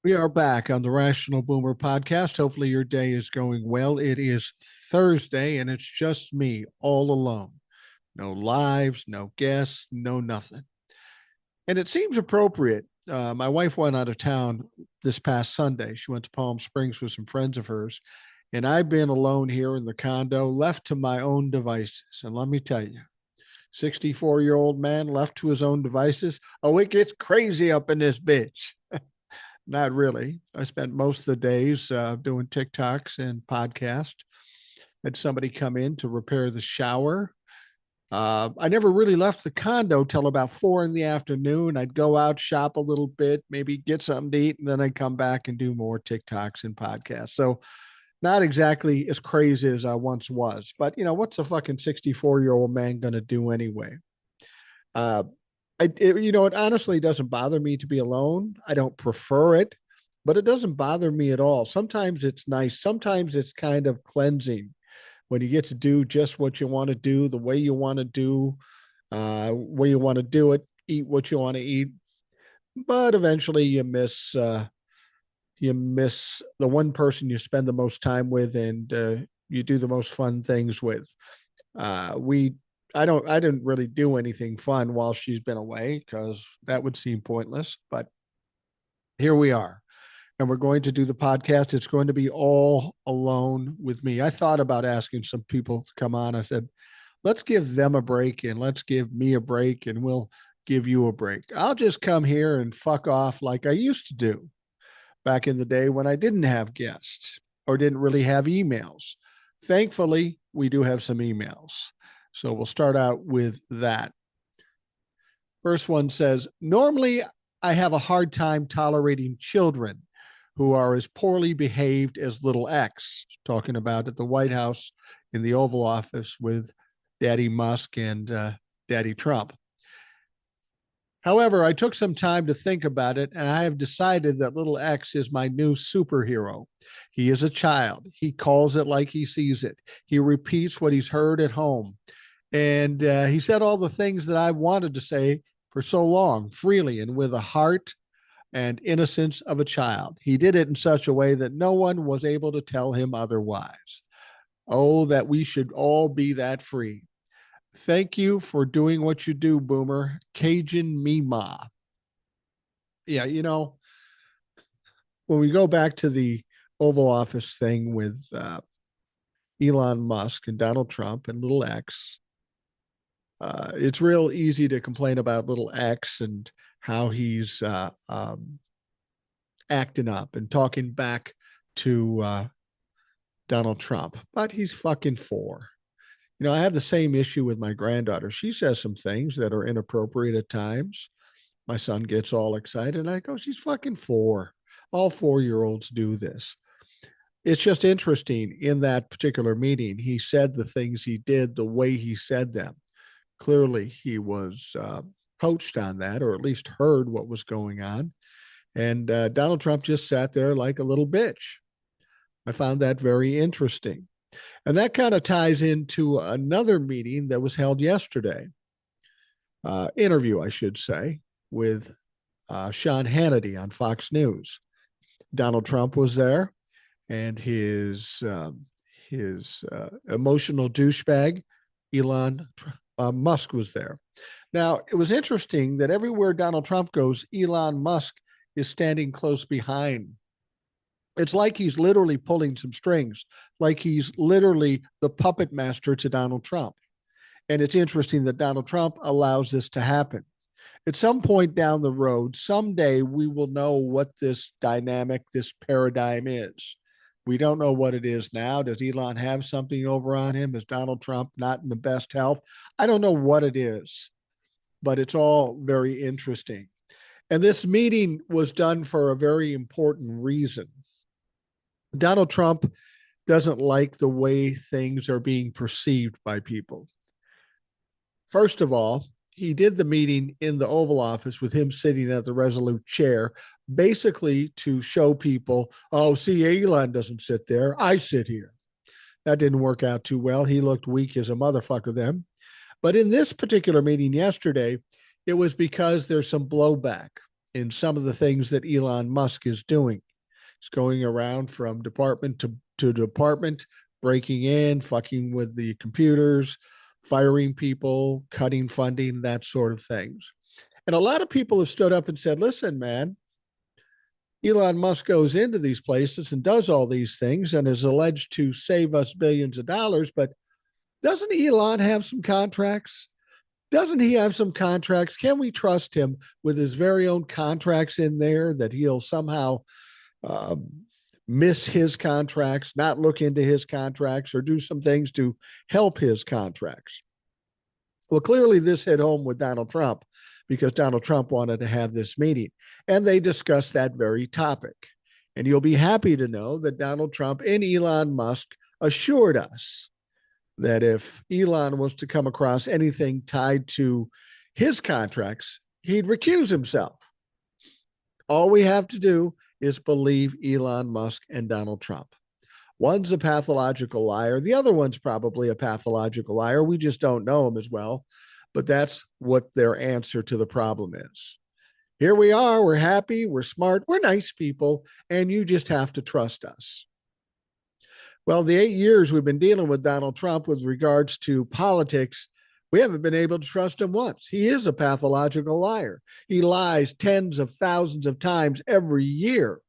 We are back on the Rational Boomer podcast. Hopefully, your day is going well. It is Thursday, and it's just me all alone. No lives, no guests, no nothing. And it seems appropriate. My wife went out of town this past Sunday. She went to Palm Springs with some friends of hers, and I've been alone here in the condo, left to my own devices. And let me tell you, 64-year-old man left to his own devices. Oh, it gets crazy up in this bitch. Not really. I spent most of the days doing TikToks and podcasts. Had somebody come in to repair the shower. I never really left the condo till about 4 in the afternoon. I'd go out, shop a little bit, maybe get something to eat, and then I'd come back and do more TikToks and podcasts. So not exactly as crazy as I once was, but what's a fucking 64-year-old man going to do anyway? Uh, it honestly doesn't bother me to be alone. I don't prefer it, but it doesn't bother me at all. Sometimes it's nice. Sometimes it's kind of cleansing when you get to do just what you want to do, the way you want to do, where you want to do it, eat what you want to eat. But eventually, you miss the one person you spend the most time with, and you do the most fun things with. We I didn't really do anything fun while she's been away because that would seem pointless. But here we are, and we're going to do the podcast. It's going to be all alone with me. I thought about asking some people to come on. I said, let's give them a break and let's give me a break, and we'll give you a break. I'll just come here and fuck off like I used to do back in the day when I didn't have guests or didn't really have emails. Thankfully, we do have some emails. So we'll start out with that. First one says, normally I have a hard time tolerating children who are as poorly behaved as little X, talking about at the White House in the Oval Office with Daddy Musk and Daddy Trump. However, I took some time to think about it, and I have decided that little X is my new superhero. He is a child. He calls it like he sees it. He repeats what he's heard at home. And he said all the things that I wanted to say for so long, freely and with a heart and innocence of a child. He did it in such a way that no one was able to tell him otherwise. Oh, that we should all be that free. Thank you for doing what you do, Boomer. Cajun Mima. Yeah, when we go back to the Oval Office thing with Elon Musk and Donald Trump and little X, it's real easy to complain about little X and how he's acting up and talking back to Donald Trump, but he's fucking four. I have the same issue with my granddaughter. She says some things that are inappropriate at times. My son gets all excited, and I go, she's fucking four. All 4-year-olds do this. It's just interesting in that particular meeting, he said the things he did the way he said them. Clearly, he was coached on that, or at least heard what was going on. And Donald Trump just sat there like a little bitch. I found that very interesting. And that kind of ties into another meeting that was held yesterday, interview, I should say, with Sean Hannity on Fox News. Donald Trump was there, and his emotional douchebag, Elon Musk, was there. Now, it was interesting that everywhere Donald Trump goes, Elon Musk is standing close behind. It's like he's literally pulling some strings, like he's literally the puppet master to Donald Trump. And it's interesting that Donald Trump allows this to happen. At some point down the road, someday we will know what this dynamic, this paradigm is. We don't know what it is now. Does Elon have something over on him? Is Donald Trump not in the best health? I don't know what it is, but it's all very interesting. And this meeting was done for a very important reason. Donald Trump doesn't like the way things are being perceived by people. First of all, he did the meeting in the Oval Office with him sitting at the Resolute chair, basically to show people, oh, see, Elon doesn't sit there. I sit here. That didn't work out too well. He looked weak as a motherfucker then. But in this particular meeting yesterday, it was because there's some blowback. in some of the things that Elon Musk is doing. He's going around from department to department, breaking in, fucking with the computers, firing people, cutting funding, that sort of things. And a lot of people have stood up and said, listen, man, Elon Musk goes into these places and does all these things and is alleged to save us billions of dollars. But doesn't Elon have some contracts? Doesn't he have some contracts? Can we trust him with his very own contracts in there that he'll somehow um, miss his contracts, not look into his contracts, or do some things to help his contracts? Well, clearly this hit home with Donald Trump because Donald Trump wanted to have this meeting, and they discussed that very topic. And you'll be happy to know that Donald Trump and Elon Musk assured us that if Elon was to come across anything tied to his contracts, he'd recuse himself. All we have to do is believe Elon Musk and Donald Trump. One's a pathological liar. The other one's probably a pathological liar. We just don't know him as well. But that's what their answer to the problem is. Here we are. We're happy. We're smart. We're nice people. And you just have to trust us. Well, the 8 years we've been dealing with Donald Trump with regards to politics, we haven't been able to trust him once. He is a pathological liar. He lies tens of thousands of times every year.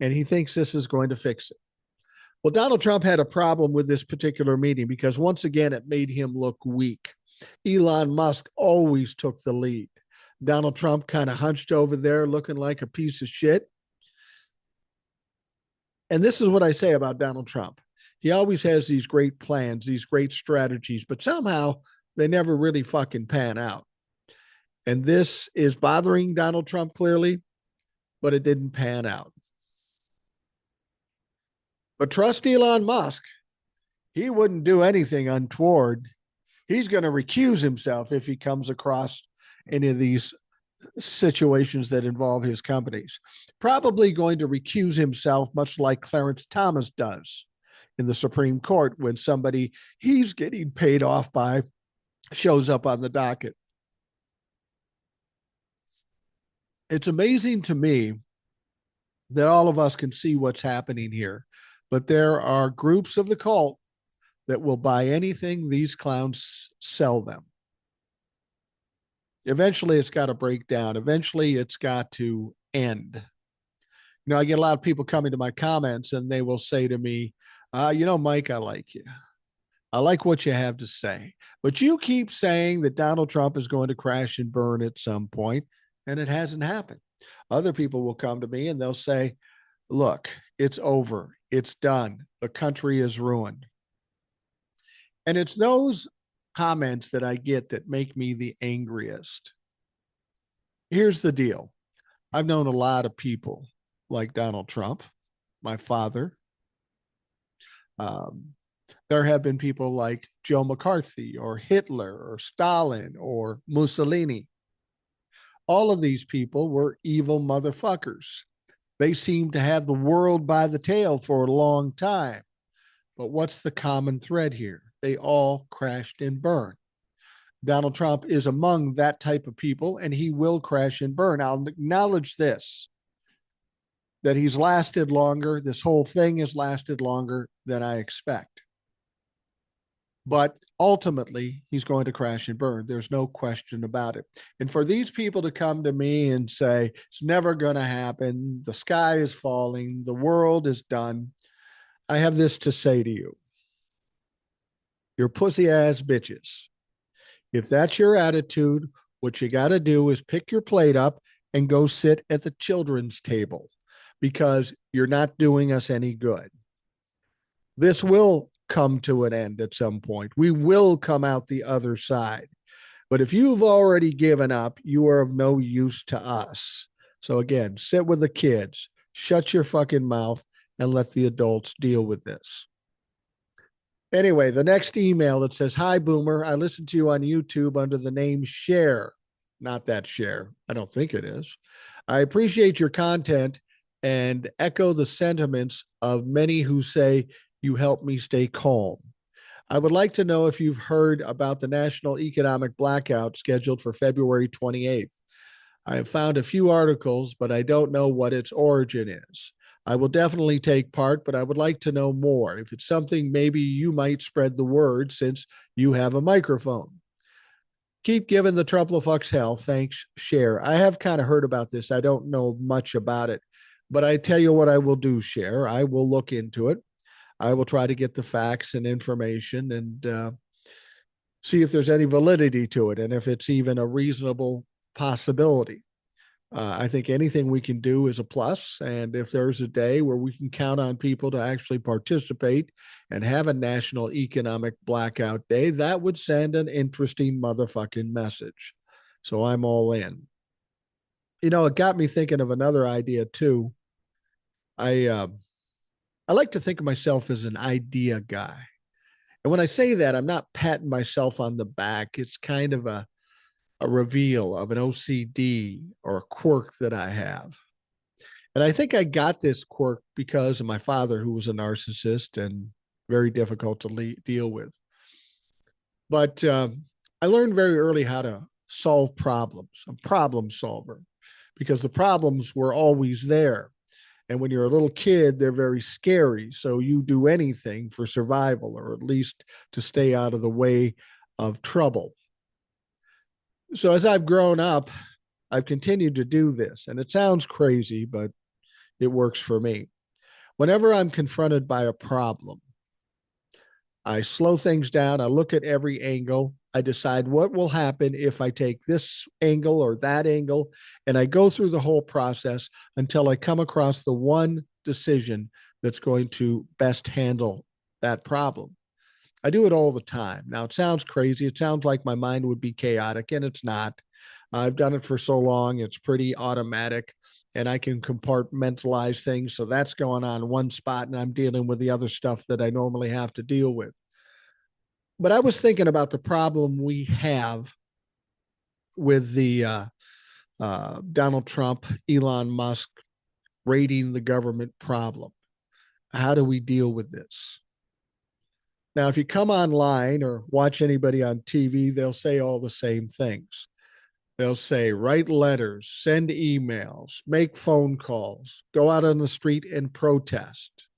And he thinks this is going to fix it. Well, Donald Trump had a problem with this particular meeting because once again, it made him look weak. Elon Musk always took the lead. Donald Trump kind of hunched over there looking like a piece of shit. And this is what I say about Donald Trump. He always has these great plans, these great strategies, but somehow they never really fucking pan out. And this is bothering Donald Trump clearly, but it didn't pan out. But trust Elon Musk. He wouldn't do anything untoward. He's going to recuse himself if he comes across any of these situations that involve his companies. Probably going to recuse himself, much like Clarence Thomas does in the Supreme Court when somebody he's getting paid off by shows up on the docket. It's amazing to me that all of us can see what's happening here, but there are groups of the cult that will buy anything these clowns sell them. Eventually, it's got to break down. Eventually, it's got to end. You know, I get a lot of people coming to my comments and they will say to me, Mike, I like you. I like what you have to say. But you keep saying that Donald Trump is going to crash and burn at some point, and it hasn't happened. Other people will come to me and they'll say, look, it's over. It's done. The country is ruined. And it's those comments that I get that make me the angriest. Here's the deal. I've known a lot of people like Donald Trump, my father. There have been people like Joe McCarthy or Hitler or Stalin or Mussolini. All of these people were evil motherfuckers. They seemed to have the world by the tail for a long time. But what's the common thread here? They all crashed and burned. Donald Trump is among that type of people, and he will crash and burn. I'll acknowledge this, that he's lasted longer. This whole thing has lasted longer than I expect. But ultimately, he's going to crash and burn. There's no question about it. And for these people to come to me and say, it's never going to happen, the sky is falling, the world is done, I have this to say to you. You're pussy ass bitches. If that's your attitude, what you got to do is pick your plate up and go sit at the children's table because you're not doing us any good. This will come to an end at some point. We will come out the other side. But if you've already given up, you are of no use to us. So again, sit with the kids, shut your fucking mouth, and let the adults deal with this. Anyway, the next email that says, hi, Boomer. I listened to you on YouTube under the name Share. Not that Share. I don't think it is. I appreciate your content and echo the sentiments of many who say you help me stay calm. I would like to know if you've heard about the national economic blackout scheduled for February 28th. I have found a few articles, but I don't know what its origin is. I will definitely take part, but I would like to know more. If it's something, maybe you might spread the word since you have a microphone. Keep giving the trouble of fucks hell. Thanks, Cher. I have kind of heard about this. I don't know much about it, but I tell you what I will do, Cher. I will look into it. I will try to get the facts and information and see if there's any validity to it and if it's even a reasonable possibility. I think anything we can do is a plus. And if there's a day where we can count on people to actually participate and have a national economic blackout day, that would send an interesting motherfucking message. So I'm all in. You know, it got me thinking of another idea too. I uh, I like to think of myself as an idea guy. And when I say that, I'm not patting myself on the back. It's kind of a reveal of an OCD or a quirk that I have. And I think I got this quirk because of my father, who was a narcissist and very difficult to deal with. But I learned very early how to solve problems, a problem solver, because the problems were always there. And when you're a little kid, they're very scary. So you do anything for survival, or at least to stay out of the way of trouble. So as I've grown up, I've continued to do this. And it sounds crazy, but it works for me. Whenever I'm confronted by a problem, I slow things down. I look at every angle. I decide what will happen if I take this angle or that angle. And I go through the whole process until I come across the one decision that's going to best handle that problem. I do it all the time. Now, it sounds crazy. It sounds like my mind would be chaotic, and it's not. I've done it for so long, it's pretty automatic, and I can compartmentalize things. So that's going on one spot, and I'm dealing with the other stuff that I normally have to deal with. But I was thinking about the problem we have with the Donald Trump, Elon Musk raiding the government problem. How do we deal with this? Now, if you come online or watch anybody on TV, they'll say all the same things. They'll say, write letters, send emails, make phone calls, go out on the street and protest.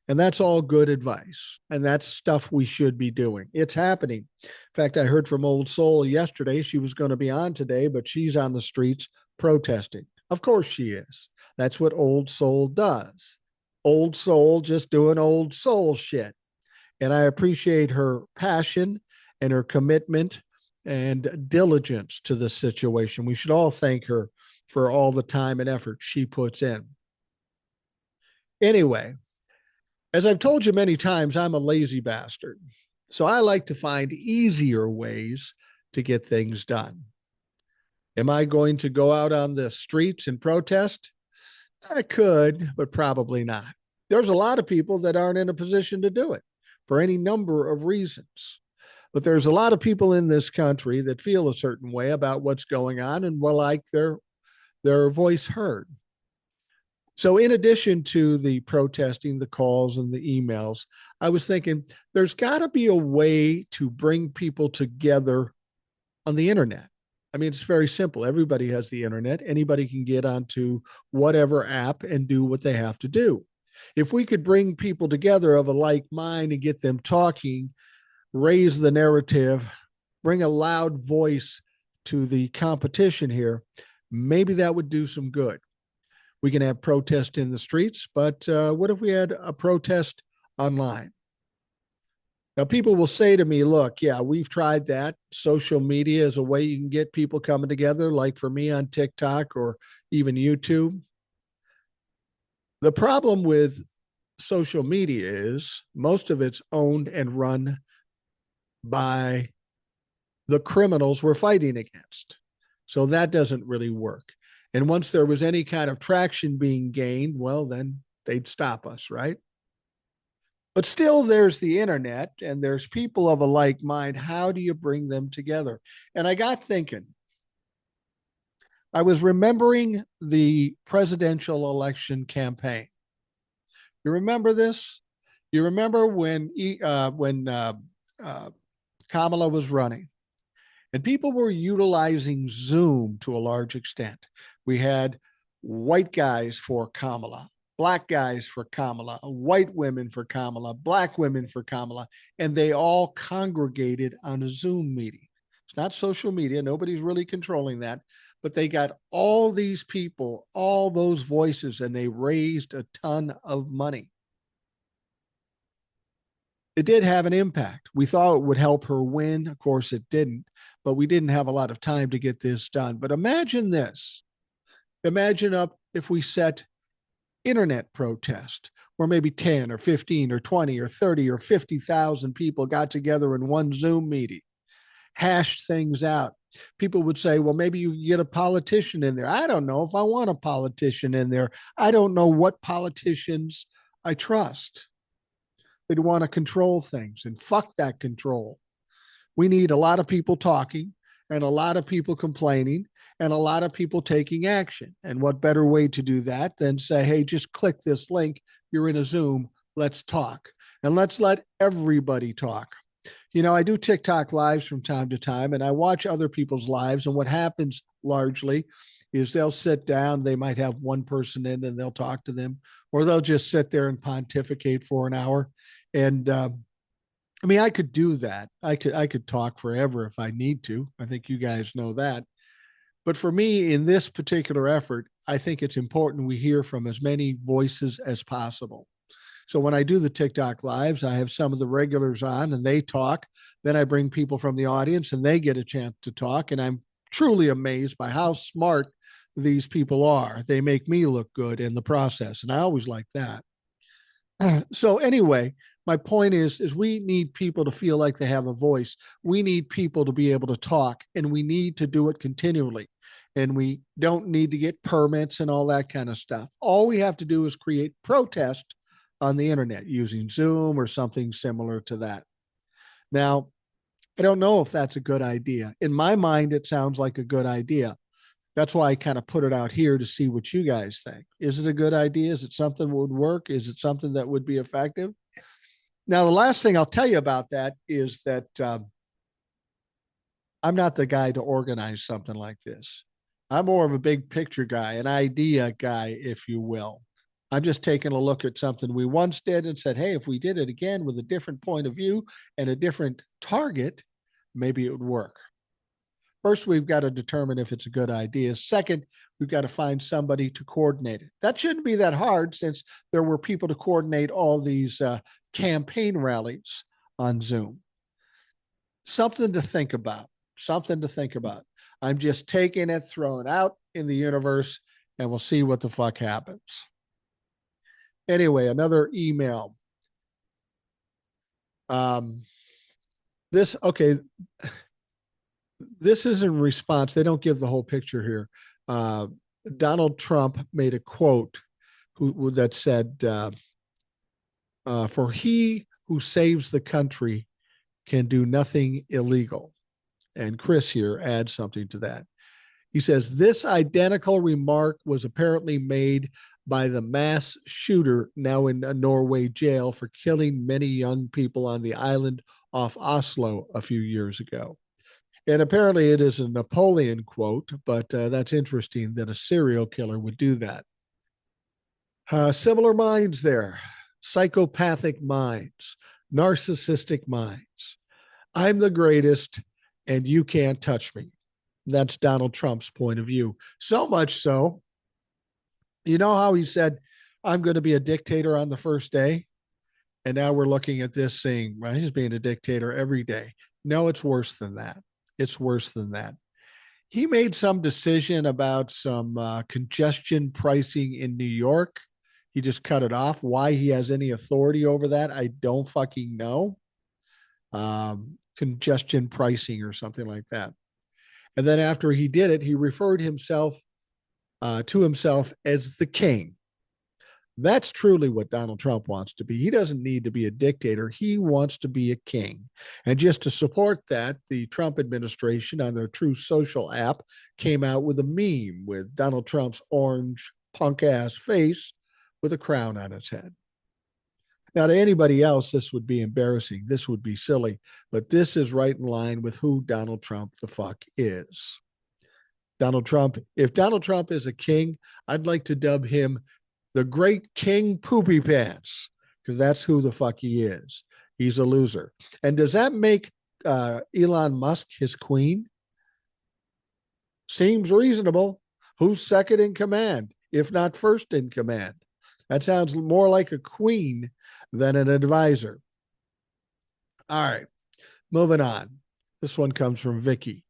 And that's all good advice. And that's stuff we should be doing. It's happening. In fact, I heard from Old Soul yesterday. She was going to be on today, but she's on the streets protesting. Of course she is. That's what Old Soul does. Old Soul just doing old soul shit. And I appreciate her passion and her commitment and diligence to this situation. We should all thank her for all the time and effort she puts in. Anyway, as I've told you many times, I'm a lazy bastard. So I like to find easier ways to get things done. Am I going to go out on the streets and protest? I could, but probably not. There's a lot of people that aren't in a position to do it for any number of reasons. But there's a lot of people in this country that feel a certain way about what's going on and will like their voice heard. So in addition to the protesting, the calls, and the emails, I was thinking there's got to be a way to bring people together on the internet. I mean, it's very simple. Everybody has the internet. Anybody can get onto whatever app and do what they have to do. If we could bring people together of a like mind and get them talking, raise the narrative, bring a loud voice to the competition here, maybe that would do some good. We can have protest in the streets, but what if we had a protest online? Now, people will say to me, look, yeah, we've tried that. Social media is a way you can get people coming together, like for me on TikTok or even YouTube. The problem with social media is most of it's owned and run by the criminals we're fighting against. So that doesn't really work. And once there was any kind of traction being gained, well, then they'd stop us, right? But still, there's the internet and there's people of a like mind. How do you bring them together? And I got thinking, I was remembering the presidential election campaign. You remember this? You remember when Kamala was running, And people were utilizing Zoom to a large extent. We had white guys for Kamala, black guys for Kamala, white women for Kamala, black women for Kamala, and they all congregated on a Zoom meeting. It's not social media. Nobody's really controlling that. But they got all these people, all those voices, and they raised a ton of money. It did have an impact. We thought it would help her win. Of course, it didn't, but we didn't have a lot of time to get this done. But imagine this. Imagine up if we set internet protest where maybe 10 or 15 or 20 or 30 or 50,000 people got together in one Zoom meeting, hashed things out. People would say, well, maybe you get a politician in there. I don't know if I want a politician in there. I don't know what politicians I trust. They'd want to control things, and fuck that control. We need a lot of people talking and a lot of people complaining and a lot of people taking action. And what better way to do that than say, hey, just click this link. You're in a Zoom. Let's talk. And let's let everybody talk. You know, I do TikTok lives from time to time, and I watch other people's lives. And what happens largely is they'll sit down. They might have one person in and they'll talk to them, or they'll just sit there and pontificate for an hour. And I mean, I could do that. I could talk forever if I need to. I think you guys know that. But for me, in this particular effort, I think it's important we hear from as many voices as possible. So when I do the TikTok lives, I have some of the regulars on and they talk. Then I bring people from the audience and they get a chance to talk. And I'm truly amazed by how smart these people are. They make me look good in the process. And I always like that. So anyway, my point is we need people to feel like they have a voice. We need people to be able to talk, and we need to do it continually. And we don't need to get permits and all that kind of stuff. All we have to do is create protest on the internet using Zoom or something similar to that. Now, I don't know if that's a good idea. In my mind, it sounds like a good idea. That's why I kind of put it out here to see what you guys think. Is it a good idea? Is it something that would work? Is it something that would be effective? Now, the last thing I'll tell you about that is that I'm not the guy to organize something like this. I'm more of a big picture guy, an idea guy, if you will. I'm just taking a look at something we once did and said, hey, if we did it again with a different point of view and a different target, maybe it would work. First, we've got to determine if it's a good idea. Second, we've got to find somebody to coordinate it. That shouldn't be that hard since there were people to coordinate all these campaign rallies on Zoom. Something to think about. Something to think about. I'm just taking it, throwing it out in the universe, and we'll see what the fuck happens. Anyway, another email. This is in response. They don't give the whole picture here. Donald Trump made a quote that said, for he who saves the country can do nothing illegal. And Chris here adds something to that. He says, this identical remark was apparently made by the mass shooter now in a Norway jail for killing many young people on the island off Oslo a few years ago. And apparently it is a Napoleon quote, but that's interesting that a serial killer would do that. Similar minds there, psychopathic minds, narcissistic minds. I'm the greatest and you can't touch me. That's Donald Trump's point of view. So much so, you know how he said, I'm going to be a dictator on the first day? And now we're looking at this saying, well, he's being a dictator every day. No, it's worse than that. It's worse than that. He made some decision about some congestion pricing in New York. He just cut it off. Why he has any authority over that, I don't fucking know. Congestion pricing or something like that. And then after he did it, he referred himself to himself as the king. That's truly what Donald Trump wants to be. He doesn't need to be a dictator. He wants to be a king. And just to support that, the Trump administration on their True Social app came out with a meme with Donald Trump's orange punk ass face with a crown on his head. Now, to anybody else, this would be embarrassing. This would be silly, but this is right in line with who Donald Trump the fuck is. Donald Trump, if Donald Trump is a king, I'd like to dub him the great King Poopy Pants, because that's who the fuck he is. He's a loser. And does that make Elon Musk his queen? Seems reasonable. Who's second in command, if not first in command? That sounds more like a queen than an advisor. All right, moving on. This one comes from Vicky.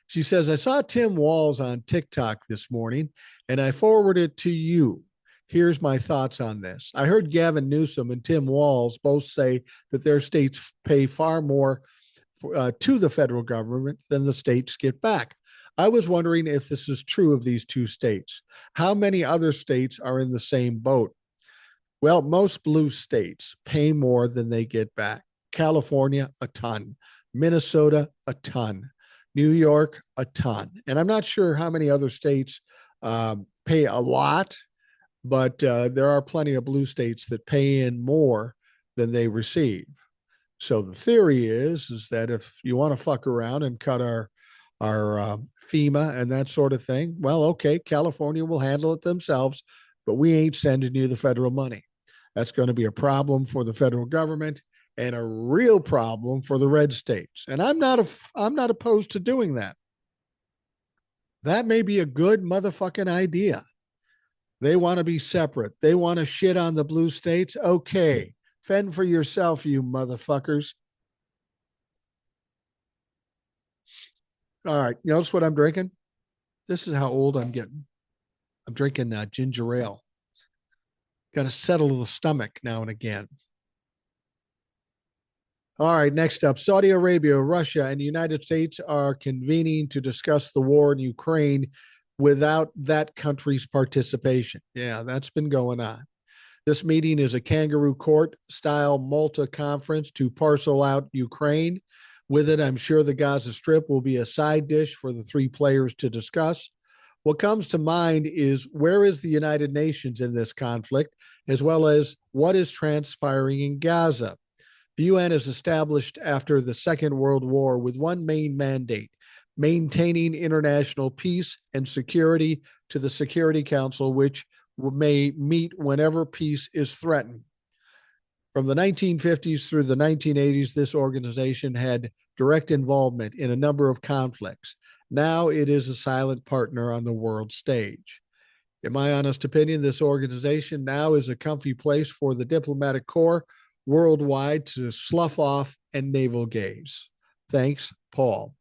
She says, I saw Tim Walz on TikTok this morning and I forwarded it to you. Here's my thoughts on this. I heard Gavin Newsom and Tim Walz both say that their states pay far more to the federal government than the states get back. I was wondering if this is true of these two states. How many other states are in the same boat? Well, most blue states pay more than they get back. California, a ton. Minnesota, a ton. New York, a ton. And I'm not sure how many other states pay a lot, but there are plenty of blue states that pay in more than they receive. So the theory is that if you want to fuck around and cut our FEMA and that sort of thing, well, okay, California will handle it themselves, but we ain't sending you the federal money. That's going to be a problem for the federal government and a real problem for the red states. And I'm not opposed to doing that. That may be a good motherfucking idea. They want to be separate. They want to shit on the blue states. Okay, fend for yourself, you motherfuckers. All right, you notice what I'm drinking? This is how old I'm getting. I'm drinking ginger ale. Got to settle the stomach now and again. All right, next up, Saudi Arabia, Russia, and the United States are convening to discuss the war in Ukraine without that country's participation. Yeah, that's been going on. This meeting is a kangaroo court style Malta conference to parcel out Ukraine. With it, I'm sure the Gaza Strip will be a side dish for the three players to discuss. What comes to mind is where is the United Nations in this conflict, as well as what is transpiring in Gaza? The UN is established after the Second World War with one main mandate: maintaining international peace and security to the Security Council, which may meet whenever peace is threatened. From the 1950s through the 1980s, this organization had direct involvement in a number of conflicts. Now it is a silent partner on the world stage. In my honest opinion, this organization now is a comfy place for the diplomatic corps worldwide to slough off and navel gaze. Thanks, Paul.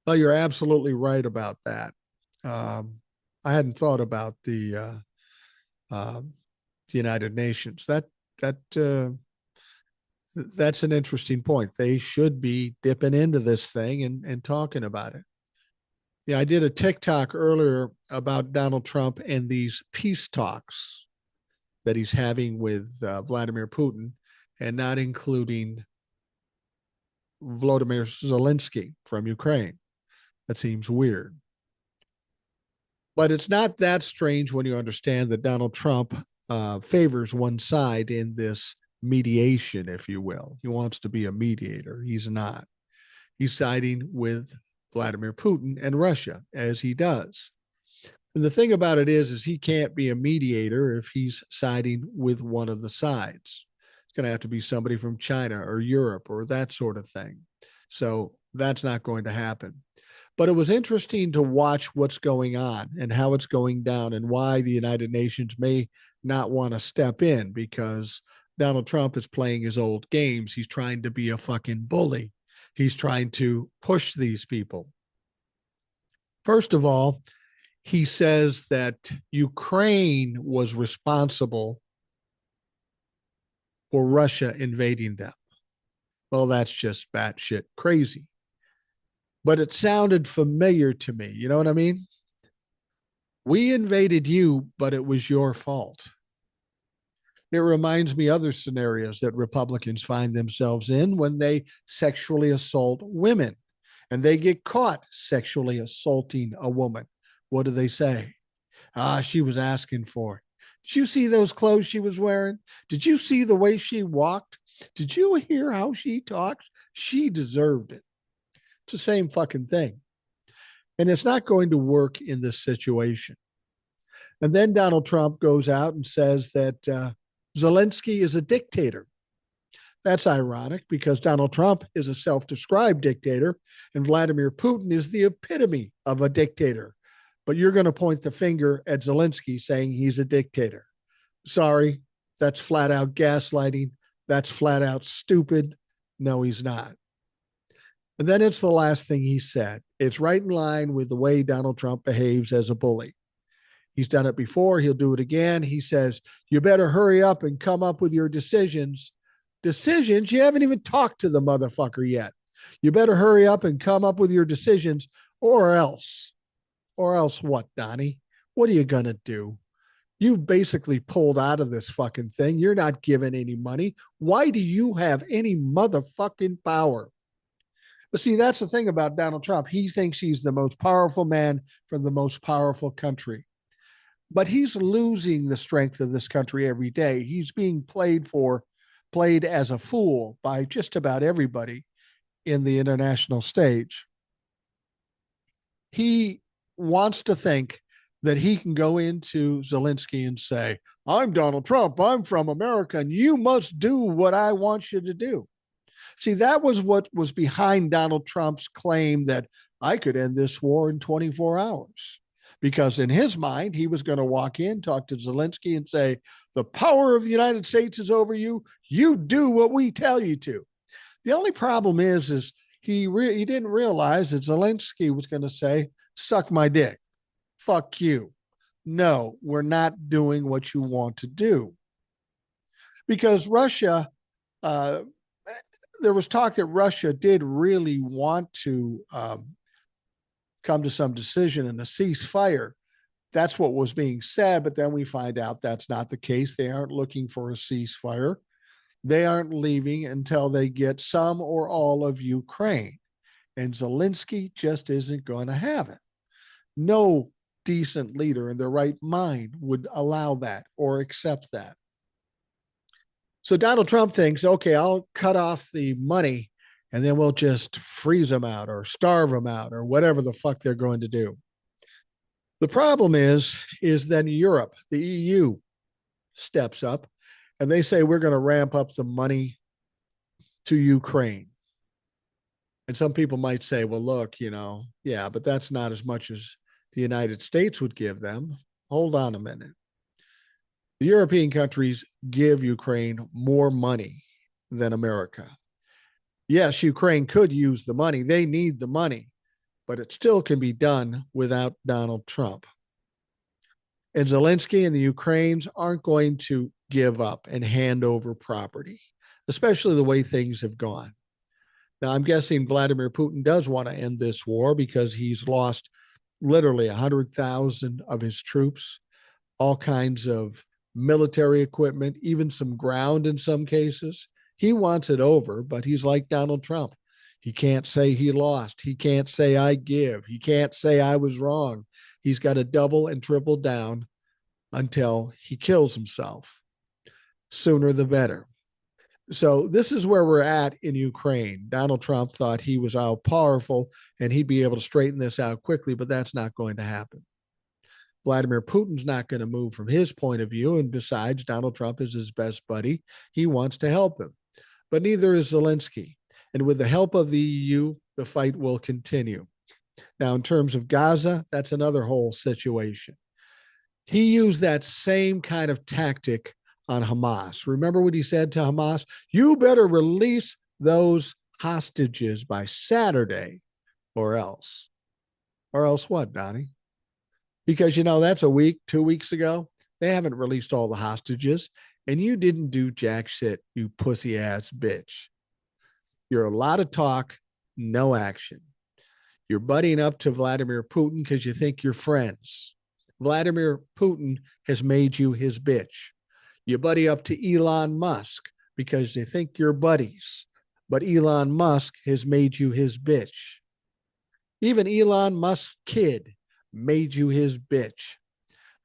Well, you're absolutely right about that. I hadn't thought about the United Nations. That's an interesting point. They should be dipping into this thing and talking about it. Yeah, I did a TikTok earlier about Donald Trump and these peace talks that he's having with Vladimir Putin, and not including Volodymyr Zelensky from Ukraine. That seems weird. But it's not that strange when you understand that Donald Trump favors one side in this mediation, if you will. He wants to be a mediator. He's not. He's siding with Vladimir Putin and Russia, as he does. And the thing about it is he can't be a mediator if he's siding with one of the sides. It's going to have to be somebody from China or Europe or that sort of thing. So that's not going to happen. But it was interesting to watch what's going on and how it's going down and why the United Nations may not want to step in, because Donald Trump is playing his old games. He's trying to be a fucking bully. He's trying to push these people. First of all, he says that Ukraine was responsible for Russia invading them. Well, that's just batshit crazy. But it sounded familiar to me. You know what I mean? We invaded you, but it was your fault. It reminds me of other scenarios that Republicans find themselves in when they sexually assault women and they get caught sexually assaulting a woman. What do they say? She was asking for it. Did you see those clothes she was wearing? Did you see the way she walked? Did you hear how she talks? She deserved it. It's the same fucking thing. And it's not going to work in this situation. And then Donald Trump goes out and says that Zelensky is a dictator. That's ironic because Donald Trump is a self described dictator and Vladimir Putin is the epitome of a dictator. But you're going to point the finger at Zelensky saying he's a dictator. Sorry, that's flat out gaslighting. That's flat out stupid. No, he's not. And then it's the last thing he said. It's right in line with the way Donald Trump behaves as a bully. He's done it before. He'll do it again. He says, you better hurry up and come up with your decisions. Decisions? You haven't even talked to the motherfucker yet. You better hurry up and come up with your decisions or else. Or else what, Donnie? What are you going to do? You've basically pulled out of this fucking thing. You're not giving any money. Why do you have any motherfucking power? But see, that's the thing about Donald Trump. He thinks he's the most powerful man from the most powerful country. But he's losing the strength of this country every day. He's being played as a fool by just about everybody in the international stage. He wants to think that he can go into Zelensky and say, I'm Donald Trump, I'm from America, and you must do what I want you to do. See, that was what was behind Donald Trump's claim that I could end this war in 24 hours. Because in his mind, he was going to walk in, talk to Zelensky and say, the power of the United States is over you. You do what we tell you to. The only problem is he didn't realize that Zelensky was going to say, suck my dick. Fuck you. No, we're not doing what you want to do. Because Russia, there was talk that Russia did really want to come to some decision and a ceasefire. That's what was being said, but then we find out that's not the case. They aren't looking for a ceasefire. They aren't leaving until they get some or all of Ukraine. And Zelensky just isn't going to have it. No decent leader in their right mind would allow that or accept that. So Donald Trump thinks, okay, I'll cut off the money and then we'll just freeze them out or starve them out or whatever the fuck they're going to do. The problem is then Europe, the EU, steps up and they say we're going to ramp up the money to Ukraine. And some people might say, well, look, yeah, but that's not as much as the United States would give them. Hold on a minute. The European countries give Ukraine more money than America. Yes, Ukraine could use the money. They need the money, but it still can be done without Donald Trump. And Zelensky and the Ukrainians aren't going to give up and hand over property, especially the way things have gone. Now, I'm guessing Vladimir Putin does want to end this war because he's lost literally 100,000 of his troops, all kinds of military equipment, even some ground in some cases. He wants it over, but he's like Donald Trump. He can't say he lost. He can't say I give. He can't say I was wrong. He's got to double and triple down until he kills himself. Sooner the better. So this is where we're at in Ukraine. Donald Trump thought he was all powerful and he'd be able to straighten this out quickly, but that's not going to happen. Vladimir Putin's not going to move from his point of view. And besides, Donald Trump is his best buddy. He wants to help him, but neither is Zelensky. And with the help of the EU, the fight will continue. Now, in terms of Gaza, that's another whole situation. He used that same kind of tactic on Hamas. Remember what he said to Hamas? You better release those hostages by Saturday or else. Or else what, Donnie? Because, that's a week, 2 weeks ago. They haven't released all the hostages. And you didn't do jack shit, you pussy ass bitch. You're a lot of talk, no action. You're buddying up to Vladimir Putin because you think you're friends. Vladimir Putin has made you his bitch. You buddy up to Elon Musk because you think you're buddies. But Elon Musk has made you his bitch. Even Elon Musk's kid made you his bitch.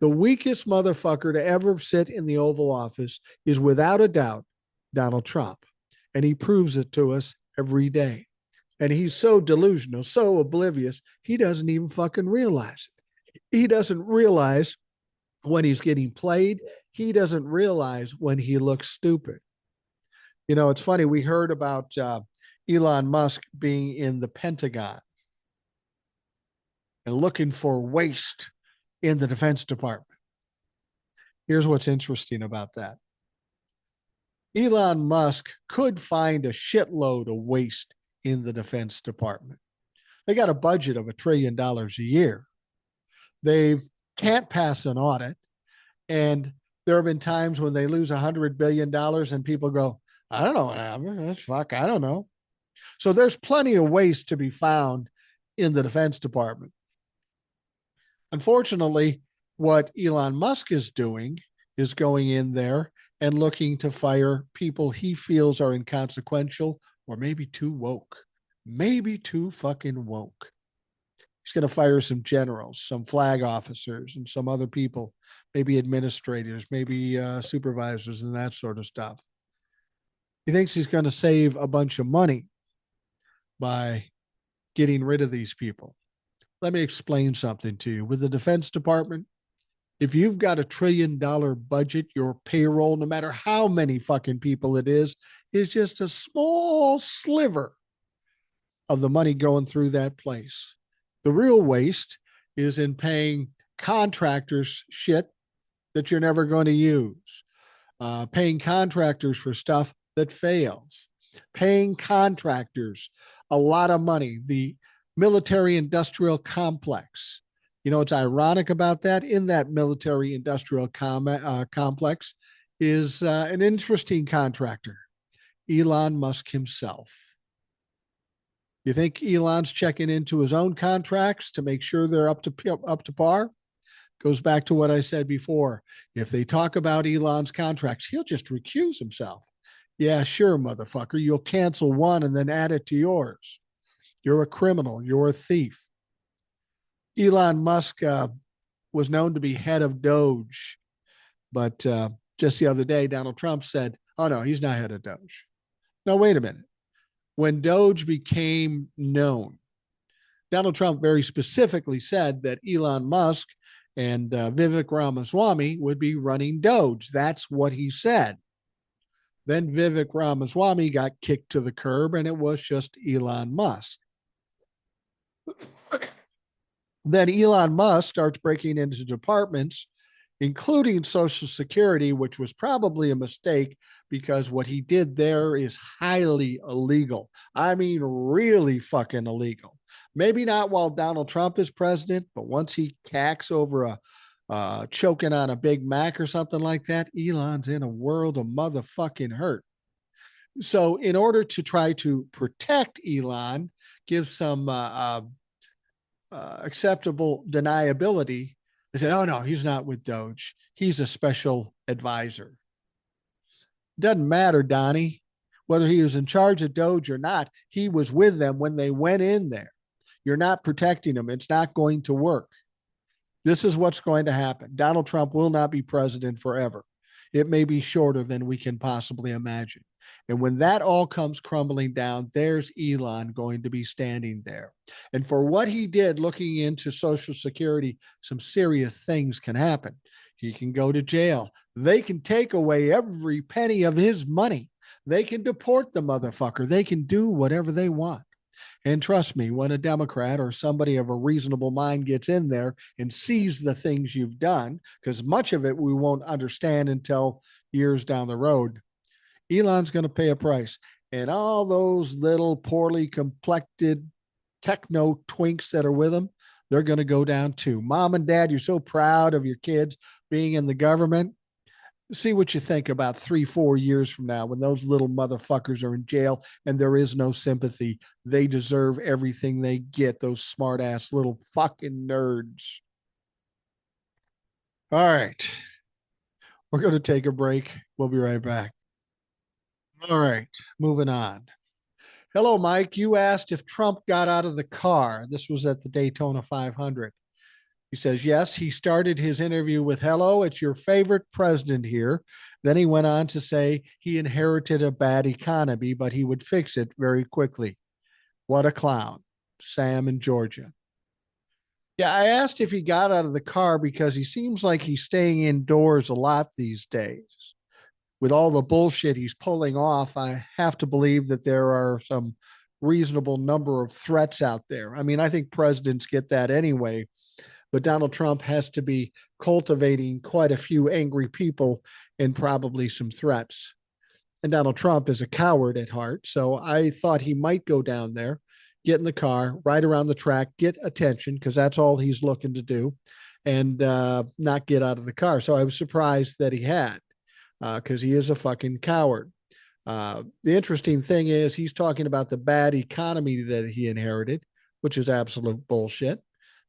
The weakest motherfucker to ever sit in the Oval Office is without a doubt Donald Trump. And he proves it to us every day. And he's so delusional, so oblivious, he doesn't even fucking realize it. He doesn't realize when he's getting played. He doesn't realize when he looks stupid. You know, it's funny. We heard about Elon Musk being in the Pentagon and looking for waste in the Defense Department. Here's what's interesting about that. Elon Musk could find a shitload of waste in the Defense Department. They got a budget of $1 trillion a year. They can't pass an audit. And there have been times when they lose $100 billion and people go, I don't know what happened. That's fuck. I don't know. So there's plenty of waste to be found in the Defense Department. Unfortunately, what Elon Musk is doing is going in there and looking to fire people he feels are inconsequential or maybe too woke, maybe too fucking woke. He's going to fire some generals, some flag officers, and some other people, maybe administrators, maybe supervisors, and that sort of stuff. He thinks he's going to save a bunch of money by getting rid of these people. Let me explain something to you. With the Defense Department, if you've got $1 trillion budget, your payroll, no matter how many fucking people it is just a small sliver of the money going through that place. The real waste is in paying contractors shit that you're never going to use, paying contractors for stuff that fails, paying contractors a lot of money. The military industrial complex. You know what's ironic about that? In that military industrial complex is an interesting contractor, Elon Musk himself. You think Elon's checking into his own contracts to make sure they're up to par? Goes back to what I said before. If they talk about Elon's contracts, he'll just recuse himself. Yeah, sure, motherfucker. You'll cancel one and then add it to yours. You're a criminal. You're a thief. Elon Musk was known to be head of Doge, but just the other day, Donald Trump said, oh, no, he's not head of Doge. No, wait a minute. When Doge became known, Donald Trump very specifically said that Elon Musk and Vivek Ramaswamy would be running Doge. That's what he said. Then Vivek Ramaswamy got kicked to the curb, and it was just Elon Musk. Then Elon Musk starts breaking into departments, including Social Security, which was probably a mistake because what he did there is highly illegal. I mean, really fucking illegal. Maybe not while Donald Trump is president, but once he cacks over choking on a Big Mac or something like that, Elon's in a world of motherfucking hurt. So in order to try to protect Elon, give some acceptable deniability, they said, oh, no, he's not with Doge. He's a special advisor. Doesn't matter, Donnie, whether he was in charge of Doge or not. He was with them when they went in there. You're not protecting him. It's not going to work. This is what's going to happen. Donald Trump will not be president forever. It may be shorter than we can possibly imagine. And when that all comes crumbling down, there's Elon going to be standing there. And for what he did looking into Social Security, some serious things can happen. He can go to jail. They can take away every penny of his money. They can deport the motherfucker. They can do whatever they want. And trust me, when a Democrat or somebody of a reasonable mind gets in there and sees the things you've done, because much of it we won't understand until years down the road, Elon's going to pay a price. And all those little poorly complected techno twinks that are with him, they're going to go down too. Mom and dad, you're so proud of your kids being in the government. See what you think about 3-4 years from now when those little motherfuckers are in jail and there is no sympathy. They deserve everything they get, those smart ass little fucking nerds. All right. We're going to take a break. We'll be right back. All right. Moving on. Hello, Mike. You asked if Trump got out of the car. This was at the Daytona 500. He says, yes, he started his interview with, hello, it's your favorite president here. Then he went on to say he inherited a bad economy, but he would fix it very quickly. What a clown. Sam in Georgia. Yeah, I asked if he got out of the car because he seems like he's staying indoors a lot these days. With all the bullshit he's pulling off, I have to believe that there are some reasonable number of threats out there. I mean, I think presidents get that anyway, but Donald Trump has to be cultivating quite a few angry people and probably some threats. And Donald Trump is a coward at heart. So I thought he might go down there, get in the car, ride around the track, get attention, because that's all he's looking to do, and not get out of the car. So I was surprised that he had, because he is a fucking coward. The interesting thing is he's talking about the bad economy that he inherited, which is absolute bullshit.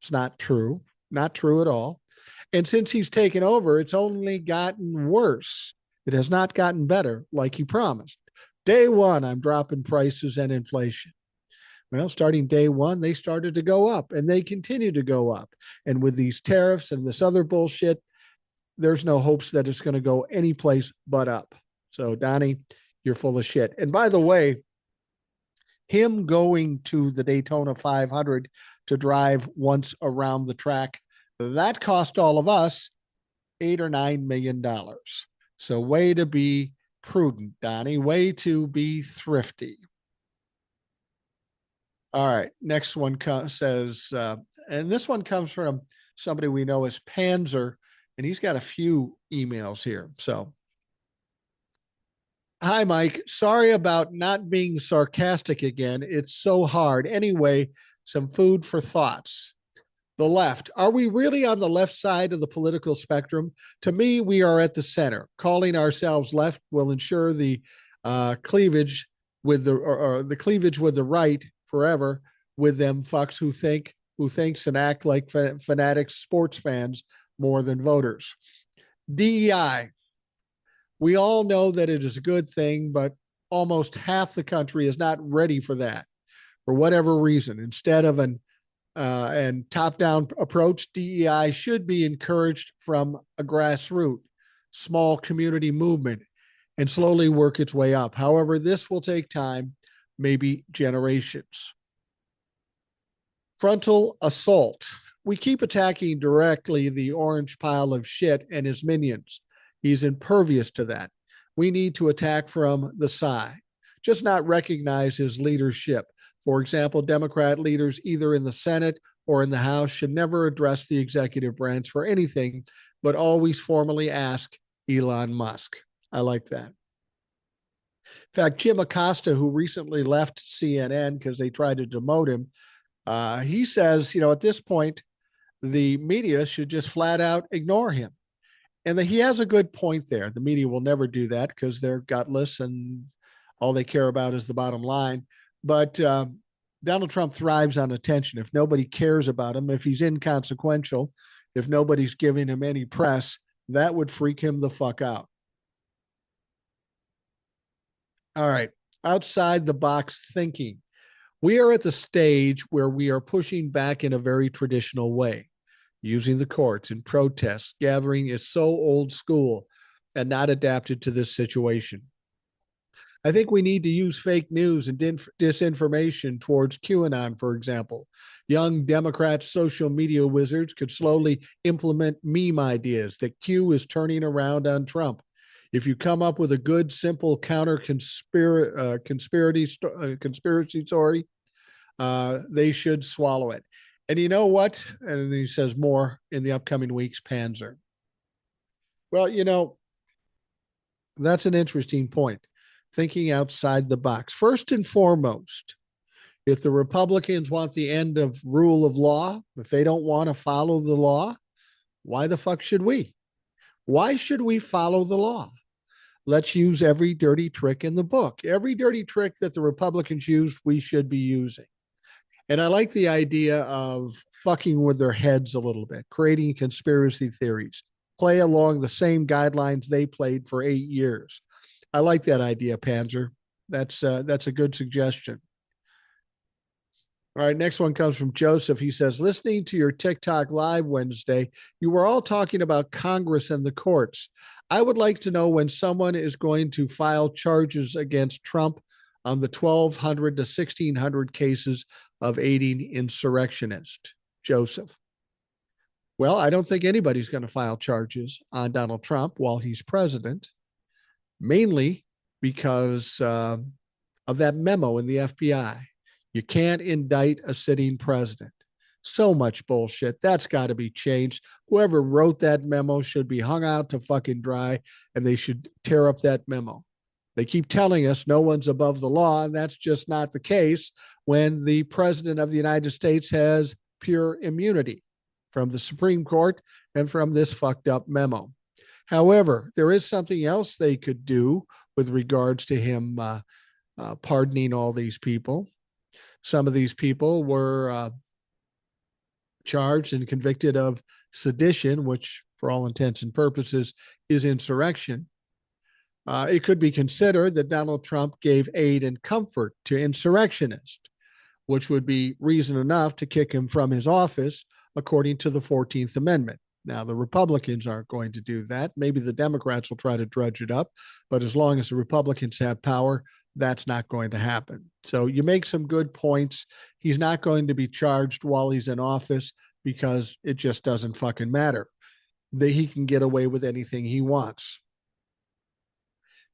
It's not true, not true at all. And since he's taken over, it's only gotten worse. It has not gotten better like he promised. Day one, I'm dropping prices and inflation. Well, starting day one, they started to go up and they continue to go up. And with these tariffs and this other bullshit, there's no hopes that it's going to go any place but up. So, Donnie, you're full of shit. And by the way, him going to the Daytona 500 to drive once around the track, that cost all of us $8 or $9 million. So, way to be prudent, Donnie. Way to be thrifty. All right. Next one says, and this one comes from somebody we know as Panzer, and he's got a few emails here. So, hi, Mike. Sorry about not being sarcastic again. It's so hard. Anyway, some food for thoughts. The left. Are we really on the left side of the political spectrum? To me, we are at the center. Calling ourselves left will ensure the cleavage with the cleavage with the right forever with them fucks who thinks and act like fanatics, sports fans more than voters. DEI. We all know that it is a good thing, but almost half the country is not ready for that for whatever reason. Instead of an and top-down approach, DEI should be encouraged from a grassroots, small community movement, and slowly work its way up. However, this will take time, maybe generations. Frontal assault. We keep attacking directly the orange pile of shit and his minions. He's impervious to that. We need to attack from the side, just not recognize his leadership. For example, Democrat leaders either in the Senate or in the House should never address the executive branch for anything, but always formally ask Elon Musk. I like that. In fact, Jim Acosta, who recently left CNN because they tried to demote him, he says, at this point, the media should just flat out ignore him. And he has a good point there. The media will never do that because they're gutless and all they care about is the bottom line. But Donald Trump thrives on attention. If nobody cares about him, if he's inconsequential, if nobody's giving him any press, that would freak him the fuck out. All right. Outside the box thinking. We are at the stage where we are pushing back in a very traditional way. Using the courts and protests, gathering is so old school and not adapted to this situation. I think we need to use fake news and disinformation towards QAnon, for example. Young Democrat social media wizards could slowly implement meme ideas that Q is turning around on Trump. If you come up with a good, simple counter conspiracy story, they should swallow it. And you know what? And he says more in the upcoming weeks, Panzer. Well, that's an interesting point. Thinking outside the box. First and foremost, if the Republicans want the end of rule of law, if they don't want to follow the law, why the fuck should we? Why should we follow the law? Let's use every dirty trick in the book. Every dirty trick that the Republicans use, we should be using. And I like the idea of fucking with their heads a little bit, creating conspiracy theories, play along the same guidelines they played for 8 years. I like that idea, Panzer. That's a good suggestion. All right, next one comes from Joseph. He says, listening to your TikTok live Wednesday, you were all talking about Congress and the courts. I would like to know when someone is going to file charges against Trump on the 1,200 to 1,600 cases of aiding insurrectionists. Joseph. Well, I don't think anybody's going to file charges on Donald Trump while he's president, mainly because of that memo in the FBI. You can't indict a sitting president. So much bullshit. That's got to be changed. Whoever wrote that memo should be hung out to fucking dry, and they should tear up that memo. They keep telling us no one's above the law, and that's just not the case when the president of the United States has pure immunity from the Supreme Court and from this fucked up memo. However, there is something else they could do with regards to him pardoning all these people. Some of these people were charged and convicted of sedition, which for all intents and purposes is insurrection. It could be considered that Donald Trump gave aid and comfort to insurrectionists, which would be reason enough to kick him from his office, according to the 14th Amendment. Now, the Republicans aren't going to do that. Maybe the Democrats will try to drudge it up, but as long as the Republicans have power, that's not going to happen. So you make some good points. He's not going to be charged while he's in office because it just doesn't fucking matter. He can get away with anything he wants.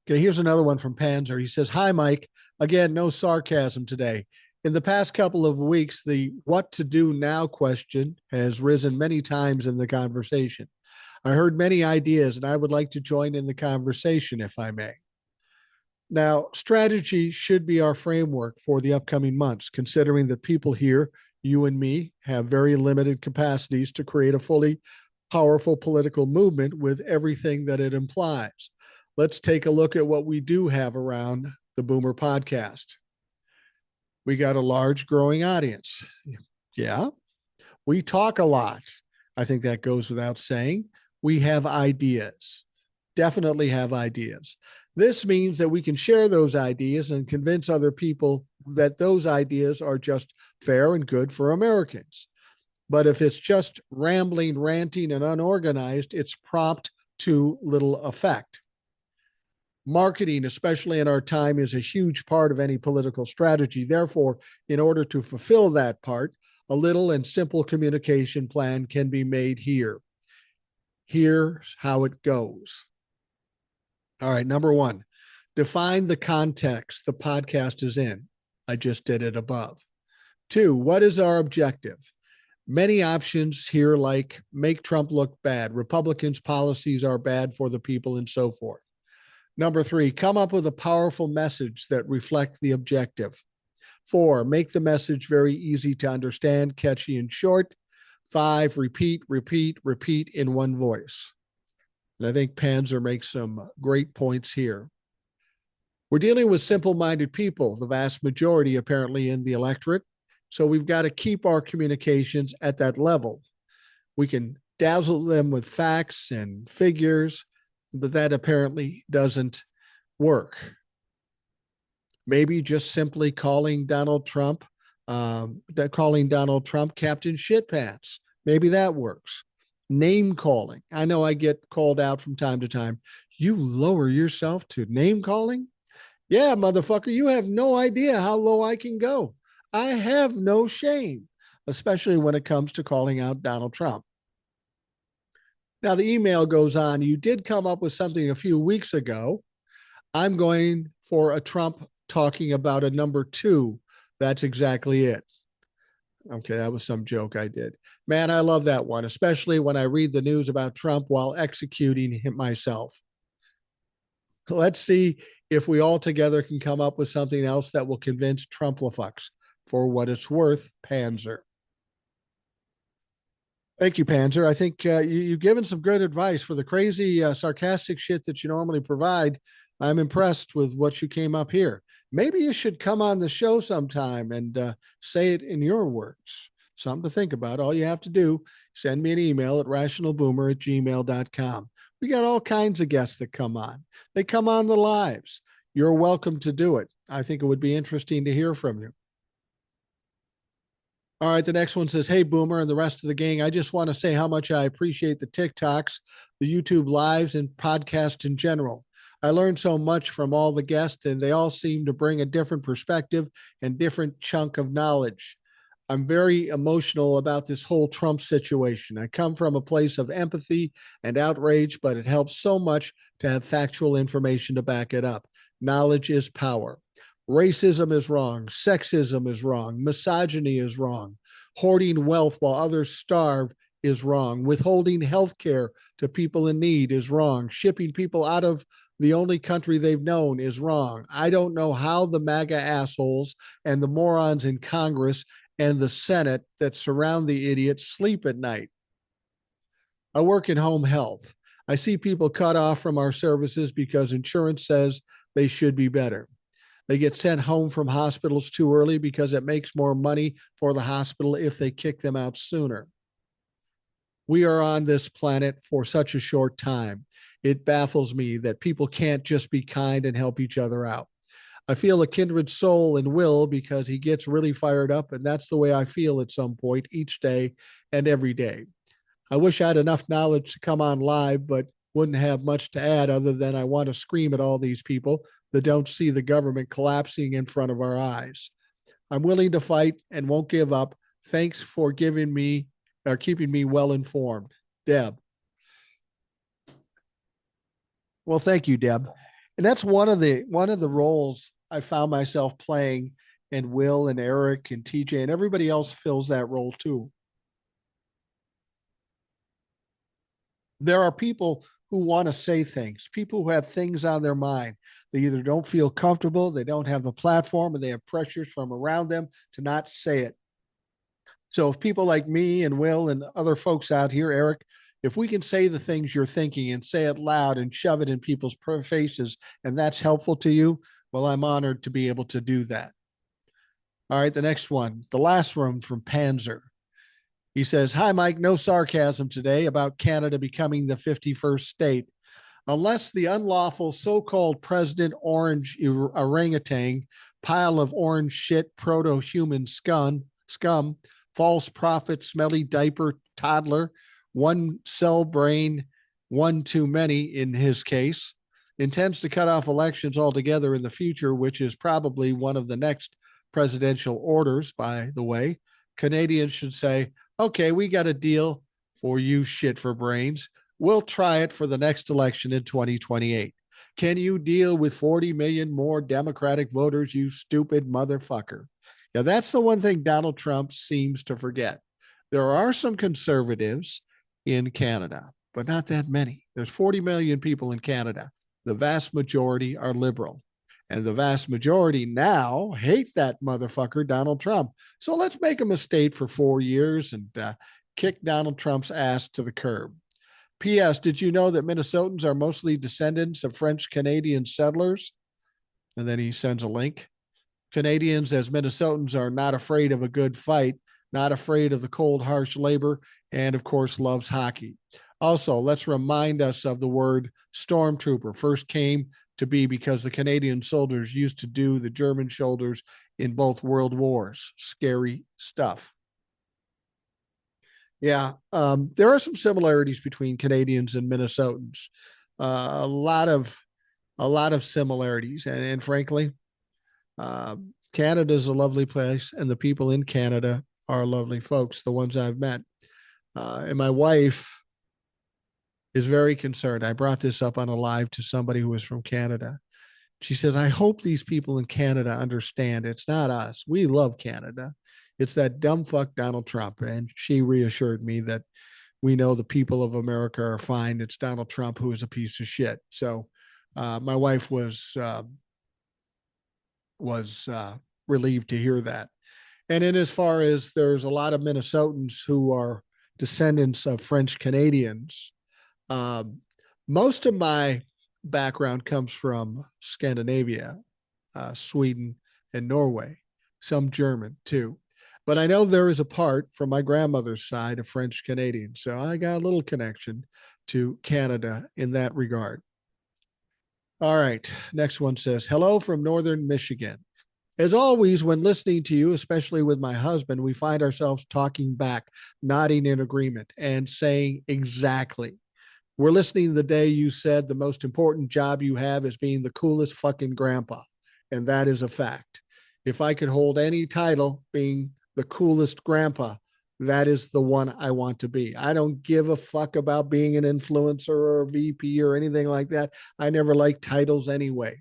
Okay, here's another one from Panzer. He says, hi, Mike. Again, no sarcasm today. In the past couple of weeks, the what to do now question has risen many times in the conversation. I heard many ideas, and I would like to join in the conversation if I may. Now, strategy should be our framework for the upcoming months, considering that people here, you and me, have very limited capacities to create a fully powerful political movement with everything that it implies. Let's take a look at what we do have around the Boomer podcast. We got a large growing audience. Yeah. We talk a lot. I think that goes without saying. We have ideas. Definitely have ideas. This means that we can share those ideas and convince other people that those ideas are just fair and good for Americans. But if it's just rambling, ranting, and unorganized, it's prompt to little effect. Marketing, especially in our time, is a huge part of any political strategy. Therefore, in order to fulfill that part, a little and simple communication plan can be made here. Here's how it goes. All right, number one, define the context the podcast is in. I just did it above. Two, what is our objective? Many options here like make Trump look bad, Republicans' policies are bad for the people, and so forth. Number three, come up with a powerful message that reflects the objective. Four, make the message very easy to understand, catchy and short. Five, repeat, repeat, repeat in one voice. And I think Panzer makes some great points here. We're dealing with simple-minded people, the vast majority apparently in the electorate. So we've got to keep our communications at that level. We can dazzle them with facts and figures, but that apparently doesn't work. Maybe just simply calling Donald Trump Captain Shitpants. Maybe that works. Name calling. I know I get called out from time to time. You lower yourself to name calling? Yeah, motherfucker, you have no idea how low I can go. I have no shame, especially when it comes to calling out Donald Trump. Now, the email goes on. You did come up with something a few weeks ago. I'm going for a Trump talking about a number two. That's exactly it. Okay, that was some joke I did. Man, I love that one, especially when I read the news about Trump while executing him myself. Let's see if we all together can come up with something else that will convince Trump-la-fucks. For what it's worth, Panzer. Thank you, Panzer. I think you've given some good advice for the crazy, sarcastic shit that you normally provide. I'm impressed with what you came up here. Maybe you should come on the show sometime and say it in your words. Something to think about. All you have to do, send me an email at rationalboomer@gmail.com. We got all kinds of guests that come on. They come on the lives. You're welcome to do it. I think it would be interesting to hear from you. All right, the next one says, "Hey, Boomer and the rest of the gang. I just want to say how much I appreciate the TikToks, the YouTube lives, and podcasts in general. I learned so much from all the guests, and they all seem to bring a different perspective and different chunk of knowledge. I'm very emotional about this whole Trump situation. I come from a place of empathy and outrage, but it helps so much to have factual information to back it up. Knowledge is power. Racism is wrong. Sexism is wrong. Misogyny is wrong. Hoarding wealth while others starve is wrong. Withholding health care to people in need is wrong. Shipping people out of the only country they've known is wrong. I don't know how the MAGA assholes and the morons in Congress and the Senate that surround the idiots sleep at night. I work in home health. I see people cut off from our services because insurance says they should be better. They get sent home from hospitals too early because it makes more money for the hospital if they kick them out sooner. We are on this planet for such a short time. It baffles me that people can't just be kind and help each other out. I feel a kindred soul in Will because he gets really fired up, and that's the way I feel at some point each day and every day. I wish I had enough knowledge to come on live, but wouldn't have much to add other than I want to scream at all these people that don't see the government collapsing in front of our eyes. I'm willing to fight and won't give up. Thanks for giving me or keeping me well informed. Deb. Well, thank you, Deb. And that's one of the roles I found myself playing, and Will and Eric and TJ and everybody else fills that role too. There are people who want to say things, people who have things on their mind. They either don't feel comfortable, they don't have the platform, or they have pressures from around them to not say it. So if people like me and Will and other folks out here, Eric, if we can say the things you're thinking and say it loud and shove it in people's faces, and that's helpful to you, well, I'm honored to be able to do that. All right, the next one, the last one from Panzer. He says, "Hi, Mike. No sarcasm today about Canada becoming the 51st state. Unless the unlawful so called President Orange orangutan, pile of orange shit, proto human scum, false prophet, smelly diaper toddler, one cell brain, one too many in his case, intends to cut off elections altogether in the future, which is probably one of the next presidential orders, by the way, Canadians should say, okay, we got a deal for you shit for brains. We'll try it for the next election in 2028. Can you deal with 40 million more Democratic voters, you stupid motherfucker? Yeah, that's the one thing Donald Trump seems to forget. There are some conservatives in Canada, but not that many. There's 40 million people in Canada. The vast majority are liberal. And the vast majority now hate that motherfucker, Donald Trump. So let's make him a state for 4 years and kick Donald Trump's ass to the curb. P.S. Did you know that Minnesotans are mostly descendants of French Canadian settlers? And then he sends a link. Canadians, as Minnesotans, are not afraid of a good fight, not afraid of the cold, harsh labor, and of course, loves hockey. Also, let's remind us of the word stormtrooper first came to be because the Canadian soldiers used to do the German soldiers in both world wars. Scary stuff. Yeah, there are some similarities between Canadians and Minnesotans. A lot of similarities, and frankly, Canada is a lovely place, and the people in Canada are lovely folks. The ones I've met, and my wife is very concerned. I brought this up on a live to somebody who was from Canada. She says, I hope these people in Canada understand it's not us. We love Canada. It's that dumb fuck Donald Trump. And she reassured me that we know the people of America are fine. It's Donald Trump who is a piece of shit. So my wife was relieved to hear that. And in as far as there's a lot of Minnesotans who are descendants of French Canadians, um, most of my background comes from Scandinavia, Sweden, and Norway, some German too. But I know there is a part from my grandmother's side of French Canadian. So I got a little connection to Canada in that regard. All right. Next one says, hello from Northern Michigan. As always, when listening to you, especially with my husband, we find ourselves talking back, nodding in agreement, and saying exactly. We're listening the day you said the most important job you have is being the coolest fucking grandpa. And that is a fact. If I could hold any title being the coolest grandpa, that is the one I want to be. I don't give a fuck about being an influencer or a VP or anything like that. I never liked titles anyway.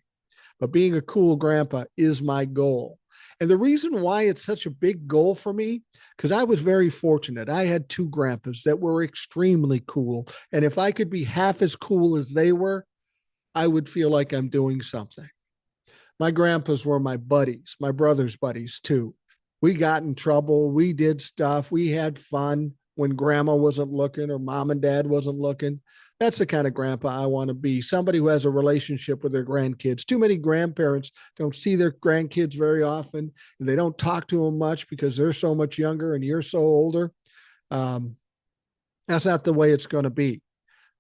But being a cool grandpa is my goal. And the reason why it's such a big goal for me, because I was very fortunate. I had two grandpas that were extremely cool. And if I could be half as cool as they were, I would feel like I'm doing something. My grandpas were my buddies, my brother's buddies too. We got in trouble. We did stuff. We had fun when grandma wasn't looking or mom and dad wasn't looking. That's the kind of grandpa I want to be. Somebody who has a relationship with their grandkids. Too many grandparents don't see their grandkids very often, and they don't talk to them much because they're so much younger and you're so older. Um, that's not the way it's going to be.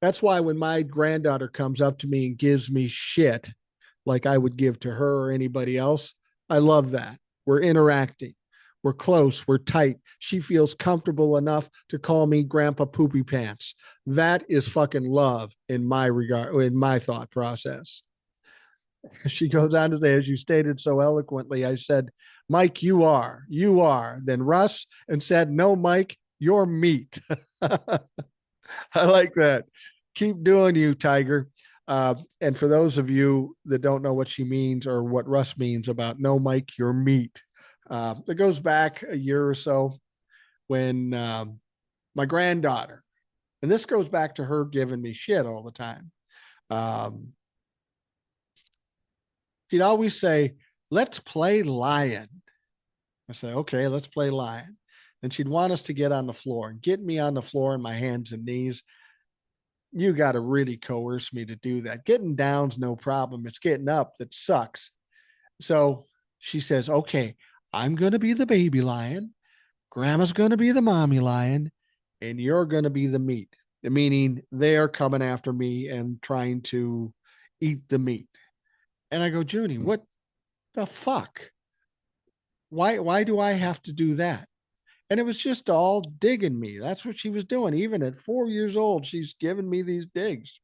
That's why when my granddaughter comes up to me and gives me shit like I would give to her or anybody else, I love that. We're interacting. We're close. We're tight. She feels comfortable enough to call me Grandpa Poopy Pants. That is fucking love in my regard, in my thought process. She goes on to say, as you stated so eloquently, I said, Mike, you are. Then Russ and said, no, Mike, you're meat. I like that. Keep doing you, Tiger. And for those of you that don't know what she means or what Russ means about no, Mike, you're meat. It goes back a year or so when my granddaughter, and this goes back to her giving me shit all the time. Um, He'd always say, let's play lion. I say, okay, let's play lion. And she'd want us to get on the floor and get me on the floor on my hands and knees. You got to really coerce me to do that. Getting down's no problem. It's getting up that sucks. So she says, okay, I'm going to be the baby lion. Grandma's going to be the mommy lion. And you're going to be the meat, meaning they're coming after me and trying to eat the meat. And I go, Junie, what the fuck? Why do I have to do that? And it was just all digging me. That's what she was doing. Even at 4 years old, she's giving me these digs.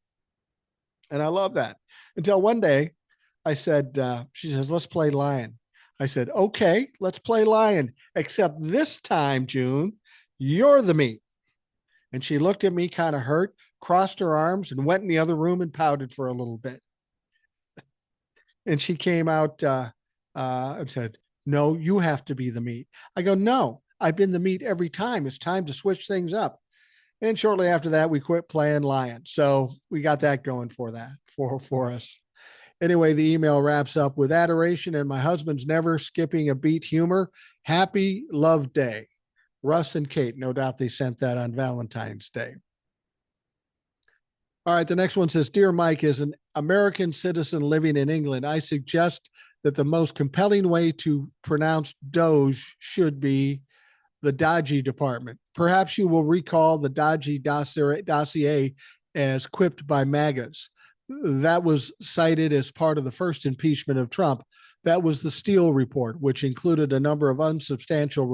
And I love that. Until one day I said, she says, let's play lion. I said, okay, let's play lion. Except this time, June, you're the meat. And she looked at me kind of hurt, crossed her arms, and went in the other room and pouted for a little bit. And she came out and said, no, you have to be the meat. I go, no, I've been the meat every time. It's time to switch things up. And shortly after that, we quit playing lion. So we got that going for us. Anyway, the email wraps up with adoration and my husband's never skipping a beat humor. Happy Love Day. Russ and Kate, no doubt they sent that on Valentine's Day. All right, the next one says, Dear Mike, as an American citizen living in England, I suggest that the most compelling way to pronounce Doge should be the Dodgy department. Perhaps you will recall the Dodgy dossier as quipped by MAGAs. That was cited as part of the first impeachment of Trump. That was the Steele report, which included a number of unsubstantial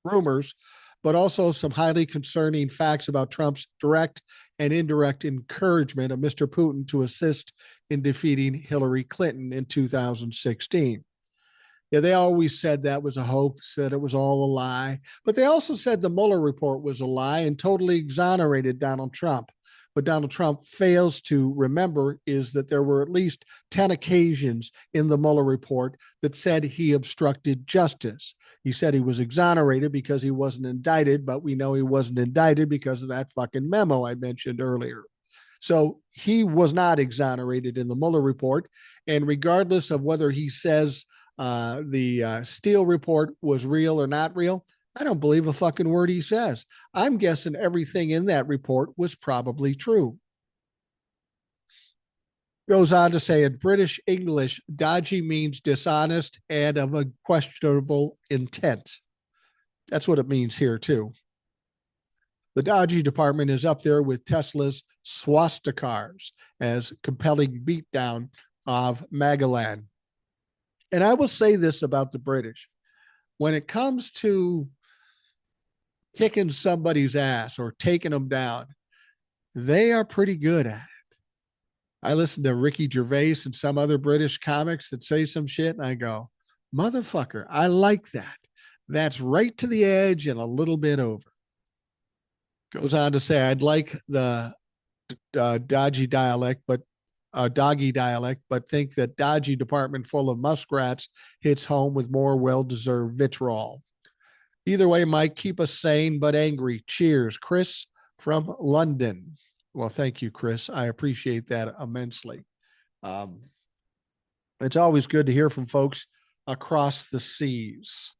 rumors, but also some highly concerning facts about Trump's direct and indirect encouragement of Mr. Putin to assist in defeating Hillary Clinton in 2016. Yeah, they always said that was a hoax, said it was all a lie. But they also said the Mueller report was a lie and totally exonerated Donald Trump. What Donald Trump fails to remember is that there were at least 10 occasions in the Mueller report that said he obstructed justice. He said he was exonerated because he wasn't indicted, but we know he wasn't indicted because of that fucking memo I mentioned earlier. So he was not exonerated in the Mueller report. And regardless of whether he says the Steele report was real or not real, I don't believe a fucking word he says. I'm guessing everything in that report was probably true. Goes on to say in British English, dodgy means dishonest and of a questionable intent. That's what it means here, too. The Dodgy department is up there with Tesla's swastikars as compelling beatdown of Magaland. And I will say this about the British. When it comes to kicking somebody's ass or taking them down, they are pretty good at it. I listen to Ricky Gervais and some other British comics that say some shit, and I go, motherfucker, I like that. That's right to the edge and a little bit over. Goes on to say, I'd like the Dodgy dialect, but Doggy dialect, but think that Dodgy department full of muskrats hits home with more well-deserved vitriol. Either way, Mike, keep us sane but angry. Cheers, Chris from London. Well, thank you, Chris. I appreciate that immensely. Um, it's always good to hear from folks across the seas.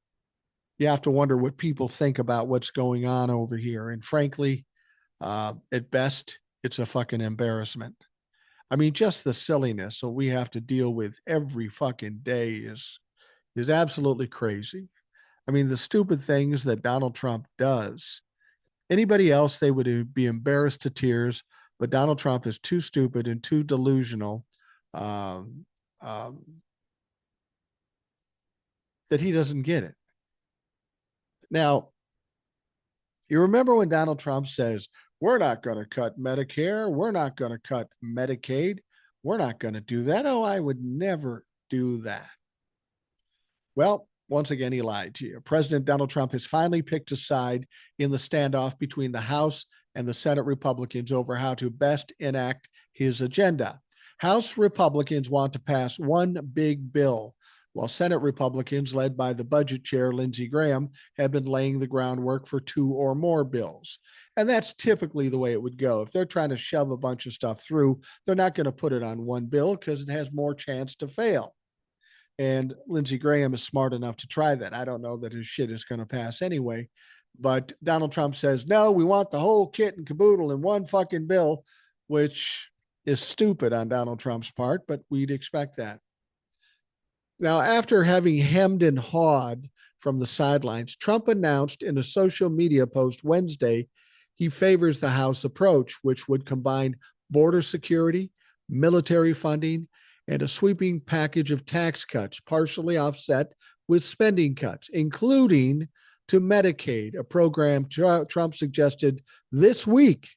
You have to wonder what people think about what's going on over here. And frankly, at best, it's a fucking embarrassment. I mean, just the silliness that we have to deal with every fucking day is absolutely crazy. I mean, the stupid things that Donald Trump does. Anybody else, they would be embarrassed to tears, but Donald Trump is too stupid and too delusional um, um, that he doesn't get it. Now, you remember when Donald Trump says, we're not going to cut Medicare, we're not going to cut Medicaid, we're not going to do that. Oh, I would never do that. Well, once again, he lied to you. President Donald Trump has finally picked a side in the standoff between the House and the Senate Republicans over how to best enact his agenda. House Republicans want to pass one big bill, while Senate Republicans, led by the budget chair, Lindsey Graham, have been laying the groundwork for two or more bills. And that's typically the way it would go. If they're trying to shove a bunch of stuff through, they're not going to put it on one bill because it has more chance to fail. And Lindsey Graham is smart enough to try that. I don't know that his shit is going to pass anyway. But Donald Trump says, no, we want the whole kit and caboodle in one fucking bill, which is stupid on Donald Trump's part, but we'd expect that. Now, after having hemmed and hawed from the sidelines, Trump announced in a social media post Wednesday he favors the House approach, which would combine border security, military funding, and a sweeping package of tax cuts, partially offset with spending cuts, including to Medicaid, a program Trump suggested this week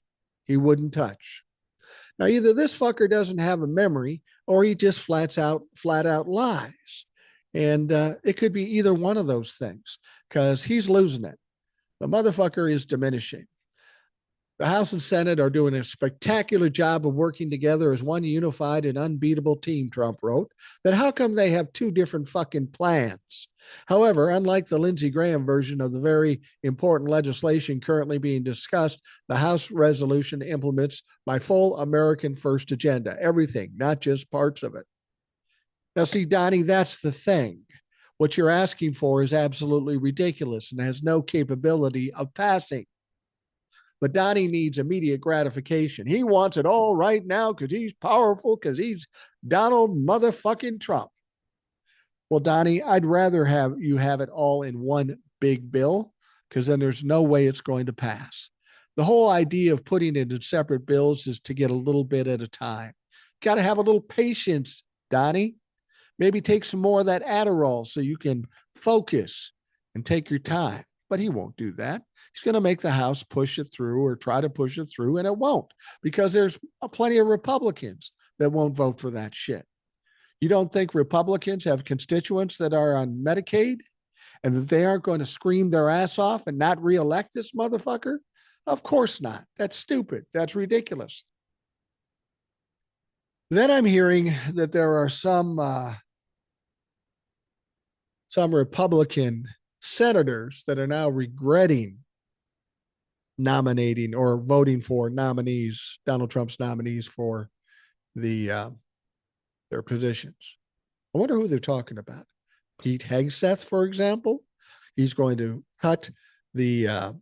he wouldn't touch. Now, either this fucker doesn't have a memory or he just flat out lies. And it could be either one of those things because he's losing it. The motherfucker is diminishing. The House and Senate are doing a spectacular job of working together as one unified and unbeatable team, Trump wrote. That how come they have two different fucking plans? However, unlike the Lindsey Graham version of the very important legislation currently being discussed, the House resolution implements my full American First agenda, everything, not just parts of it. Now, see, Donnie, that's the thing. What you're asking for is absolutely ridiculous and has no capability of passing. But Donnie needs immediate gratification. He wants it all right now because he's powerful, because he's Donald motherfucking Trump. Well, Donnie, I'd rather have you have it all in one big bill because then there's no way it's going to pass. The whole idea of putting it in separate bills is to get a little bit at a time. Got to have a little patience, Donnie. Maybe take some more of that Adderall so you can focus and take your time. But he won't do that. He's going to make the House push it through or try to push it through, and it won't because there's plenty of Republicans that won't vote for that shit. You don't think Republicans have constituents that are on Medicaid and that they aren't going to scream their ass off and not reelect this motherfucker? Of course not. That's stupid. That's ridiculous. Then I'm hearing that there are some Republican senators that are now regretting nominating or voting for nominees, Donald Trump's nominees for their positions. I wonder who they're talking about. Pete Hegseth, for example. He's going to cut the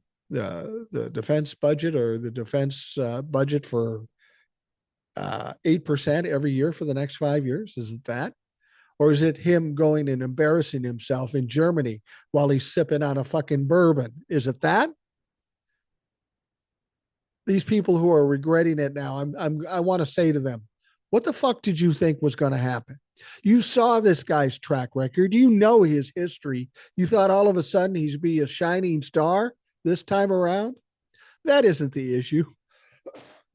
defense budget or the defense budget for 8% every year for the next 5 years. Is it that? Or is it him going and embarrassing himself in Germany while he's sipping on a fucking bourbon? Is it that? These people who are regretting it now, I want to say to them, what the fuck did you think was going to happen? You saw this guy's track record. You know his history. You thought all of a sudden he'd be a shining star this time around? That isn't the issue.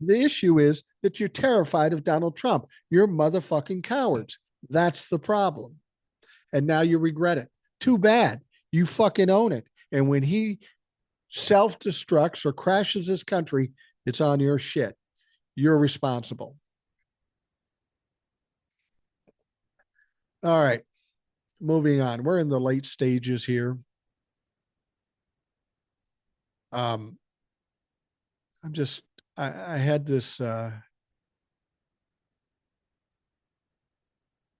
The issue is that you're terrified of Donald Trump. You're motherfucking cowards. That's the problem. And now you regret it. Too bad. You fucking own it. And when he self destructs or crashes this country, it's on your shit. You're responsible. All right. Moving on. We're in the late stages here. Um, I'm just, I had this, I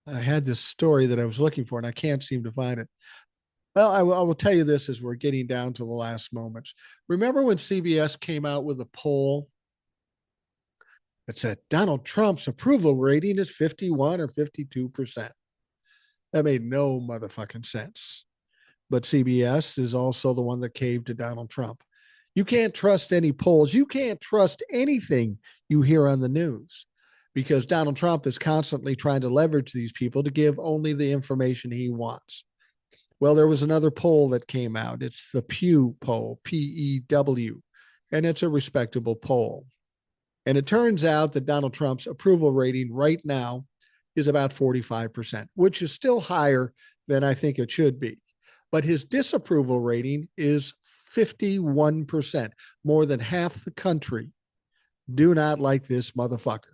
had this story that I was looking for and I can't seem to find it. Well, I will tell you this as we're getting down to the last moments. Remember when CBS came out with a poll that said Donald Trump's approval rating is 51 or 52%? That made no motherfucking sense. But CBS is also the one that caved to Donald Trump. You can't trust any polls. You can't trust anything you hear on the news because Donald Trump is constantly trying to leverage these people to give only the information he wants. Well, there was another poll that came out. It's the Pew poll, P-E-W, and it's a respectable poll. And it turns out that Donald Trump's approval rating right now is about 45%, which is still higher than I think it should be. But his disapproval rating is 51%. More than half the country do not like this motherfucker.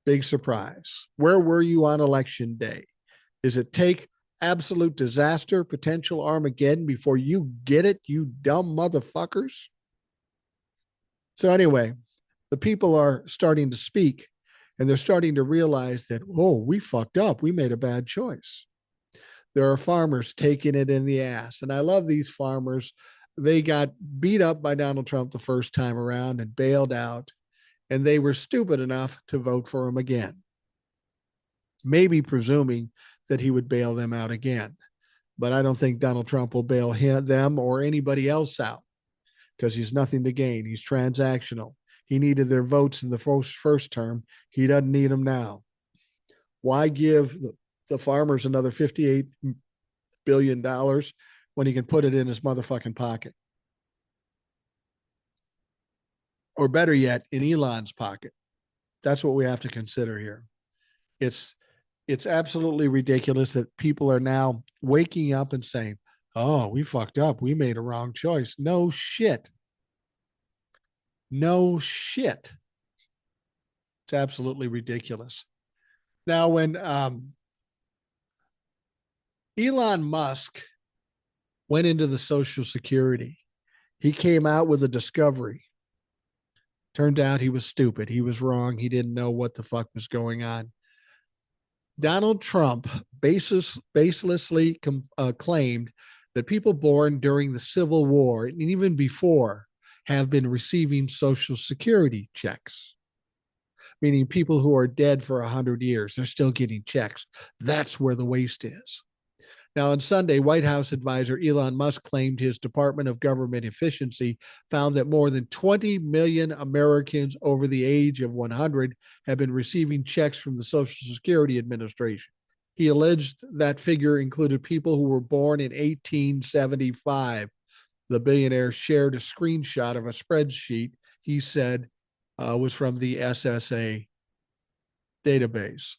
Big surprise. Where were you on election day? Is it take absolute disaster, potential Armageddon before you get it, you dumb motherfuckers? So anyway, the people are starting to speak and they're starting to realize that, oh, we fucked up. We made a bad choice. There are farmers taking it in the ass. And I love these farmers. They got beat up by Donald Trump the first time around and bailed out. And they were stupid enough to vote for him again, maybe presuming that he would bail them out again. But I don't think Donald Trump will bail them or anybody else out because he's nothing to gain. He's transactional. He needed their votes in the first term. He doesn't need them now. Why give the farmers another $58 billion when he can put it in his motherfucking pocket? Or better yet, in Elon's pocket. That's what we have to consider here. It's absolutely ridiculous that people are now waking up and saying, oh, we fucked up. We made a wrong choice. No shit. No shit. It's absolutely ridiculous. Now, when Elon Musk went into the Social Security, he came out with a discovery. Turned out he was stupid. He was wrong. He didn't know what the fuck was going on. Donald Trump baselessly claimed that people born during the Civil War and even before have been receiving Social Security checks, meaning people who are dead for 100 years, they're still getting checks. That's where the waste is. Now, on Sunday, White House advisor Elon Musk claimed his Department of Government Efficiency found that more than 20 million Americans over the age of 100 have been receiving checks from the Social Security Administration. He alleged that figure included people who were born in 1875. The billionaire shared a screenshot of a spreadsheet he said was from the SSA database.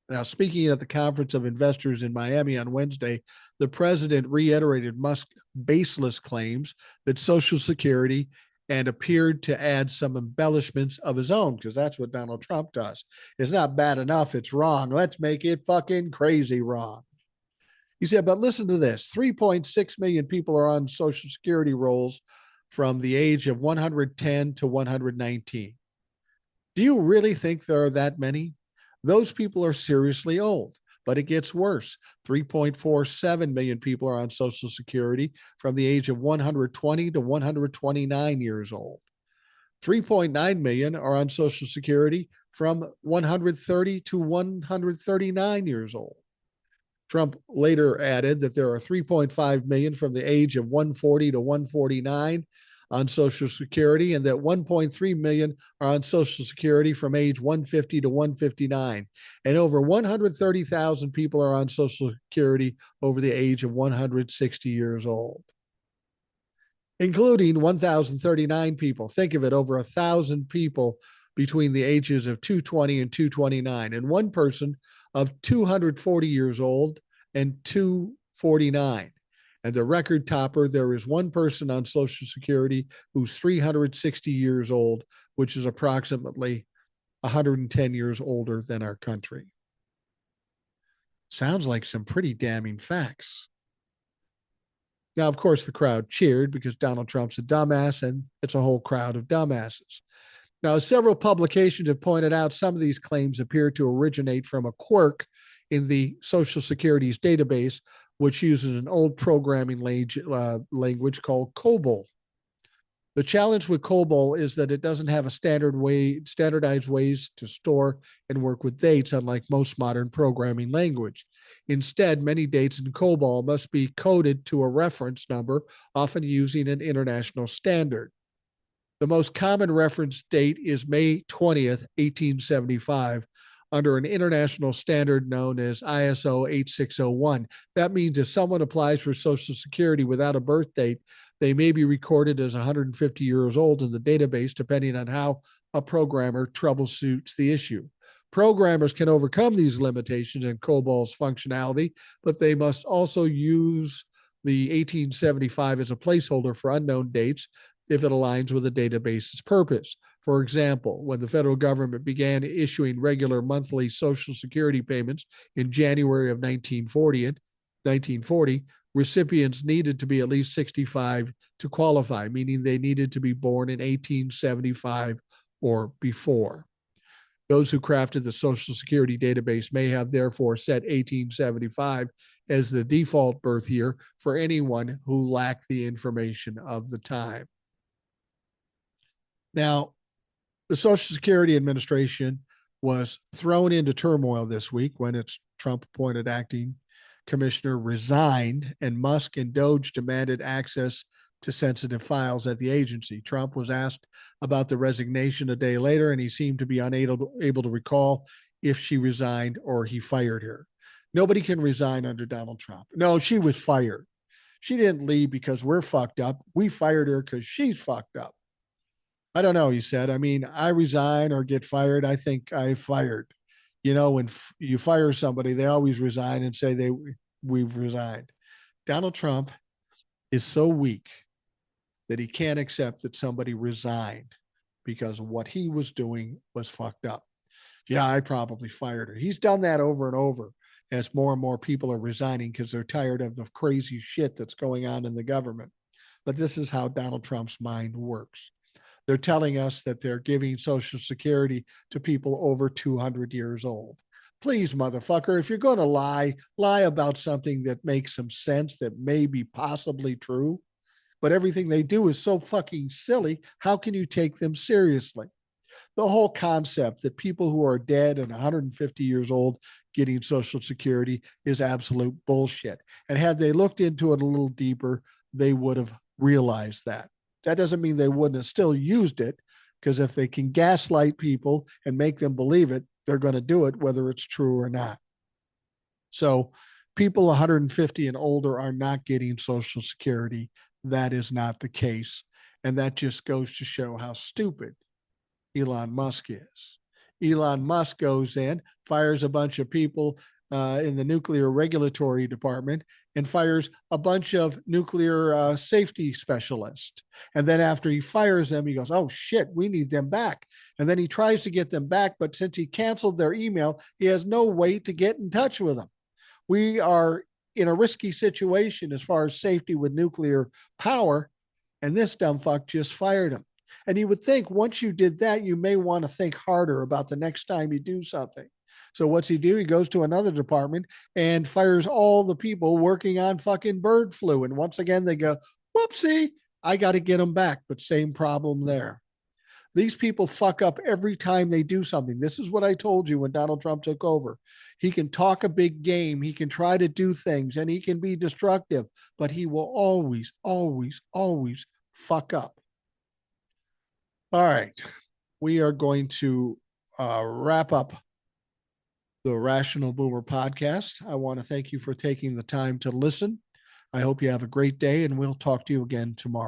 Now, speaking at the Conference of Investors in Miami on Wednesday, the president reiterated Musk's baseless claims that Social Security and appeared to add some embellishments of his own, because that's what Donald Trump does. It's not bad enough, it's wrong. Let's make it fucking crazy wrong. He said, but listen to this. 3.6 million people are on Social Security rolls from the age of 110 to 119. Do you really think there are that many? Those people are seriously old, but it gets worse. 3.47 million people are on Social Security from the age of 120 to 129 years old. 3.9 million are on Social Security from 130 to 139 years old. Trump later added that there are 3.5 million from the age of 140 to 149, on Social Security, and that 1.3 million are on Social Security from age 150 to 159. And over 130,000 people are on Social Security over the age of 160 years old, including 1,039 people. Think of it, over 1,000 people between the ages of 220 and 229, and one person of 240 years old and 249. And the record topper, there is one person on Social Security who's 360 years old, which is approximately 110 years older than our country. Sounds like some pretty damning facts. Now, of course, the crowd cheered because Donald Trump's a dumbass, and it's a whole crowd of dumbasses. Now, several publications have pointed out some of these claims appear to originate from a quirk in the Social Security's database, which uses an old programming language called COBOL. The challenge with COBOL is that it doesn't have a standardized ways to store and work with dates, unlike most modern programming language. Instead, many dates in COBOL must be coded to a reference number, often using an international standard. The most common reference date is May 20th, 1875, under an international standard known as ISO 8601. That means if someone applies for Social Security without a birth date, they may be recorded as 150 years old in the database, depending on how a programmer troubleshoots the issue. Programmers can overcome these limitations in COBOL's functionality, but they must also use the 1875 as a placeholder for unknown dates if it aligns with the database's purpose. For example, when the federal government began issuing regular monthly Social Security payments in January of 1940, recipients needed to be at least 65 to qualify, meaning they needed to be born in 1875 or before. Those who crafted the Social Security database may have therefore set 1875 as the default birth year for anyone who lacked the information of the time. Now, the Social Security Administration was thrown into turmoil this week when its Trump-appointed acting commissioner resigned, and Musk and Doge demanded access to sensitive files at the agency. Trump was asked about the resignation a day later, and he seemed to be unable to recall if she resigned or he fired her. Nobody can resign under Donald Trump. No, she was fired. She didn't leave because we're fucked up. We fired her because she's fucked up. I don't know, he said. I mean, I resign or get fired. I think I fired. You know, when you fire somebody, they always resign and say we've resigned. Donald Trump is so weak that he can't accept that somebody resigned because what he was doing was fucked up. Yeah, I probably fired her. He's done that over and over as more and more people are resigning because they're tired of the crazy shit that's going on in the government. But this is how Donald Trump's mind works. They're telling us that they're giving Social Security to people over 200 years old. Please, motherfucker, if you're going to lie about something that makes some sense, that may be possibly true, but everything they do is so fucking silly. How can you take them seriously? The whole concept that people who are dead and 150 years old getting Social Security is absolute bullshit. And had they looked into it a little deeper, they would have realized that. That doesn't mean they wouldn't have still used it, because if they can gaslight people and make them believe it, they're going to do it whether it's true or not. So people 150 and older are not getting Social Security. That is not the case. And that just goes to show how stupid Elon Musk is. Elon Musk goes in, fires a bunch of people in the nuclear regulatory department, and fires a bunch of nuclear safety specialists. And then after he fires them, he goes, oh shit, we need them back. And then he tries to get them back, but since he canceled their email, he has no way to get in touch with them. We are in a risky situation as far as safety with nuclear power, and this dumb fuck just fired him. And you would think once you did that, you may want to think harder about the next time you do something. So what's he do? He goes to another department and fires all the people working on fucking bird flu. And once again, they go, whoopsie, I got to get them back. But same problem there. These people fuck up every time they do something. This is what I told you when Donald Trump took over. He can talk a big game. He can try to do things and he can be destructive, but he will always, always, always fuck up. All right. We are going to wrap up the Rational Boomer podcast. I want to thank you for taking the time to listen. I hope you have a great day, and we'll talk to you again tomorrow.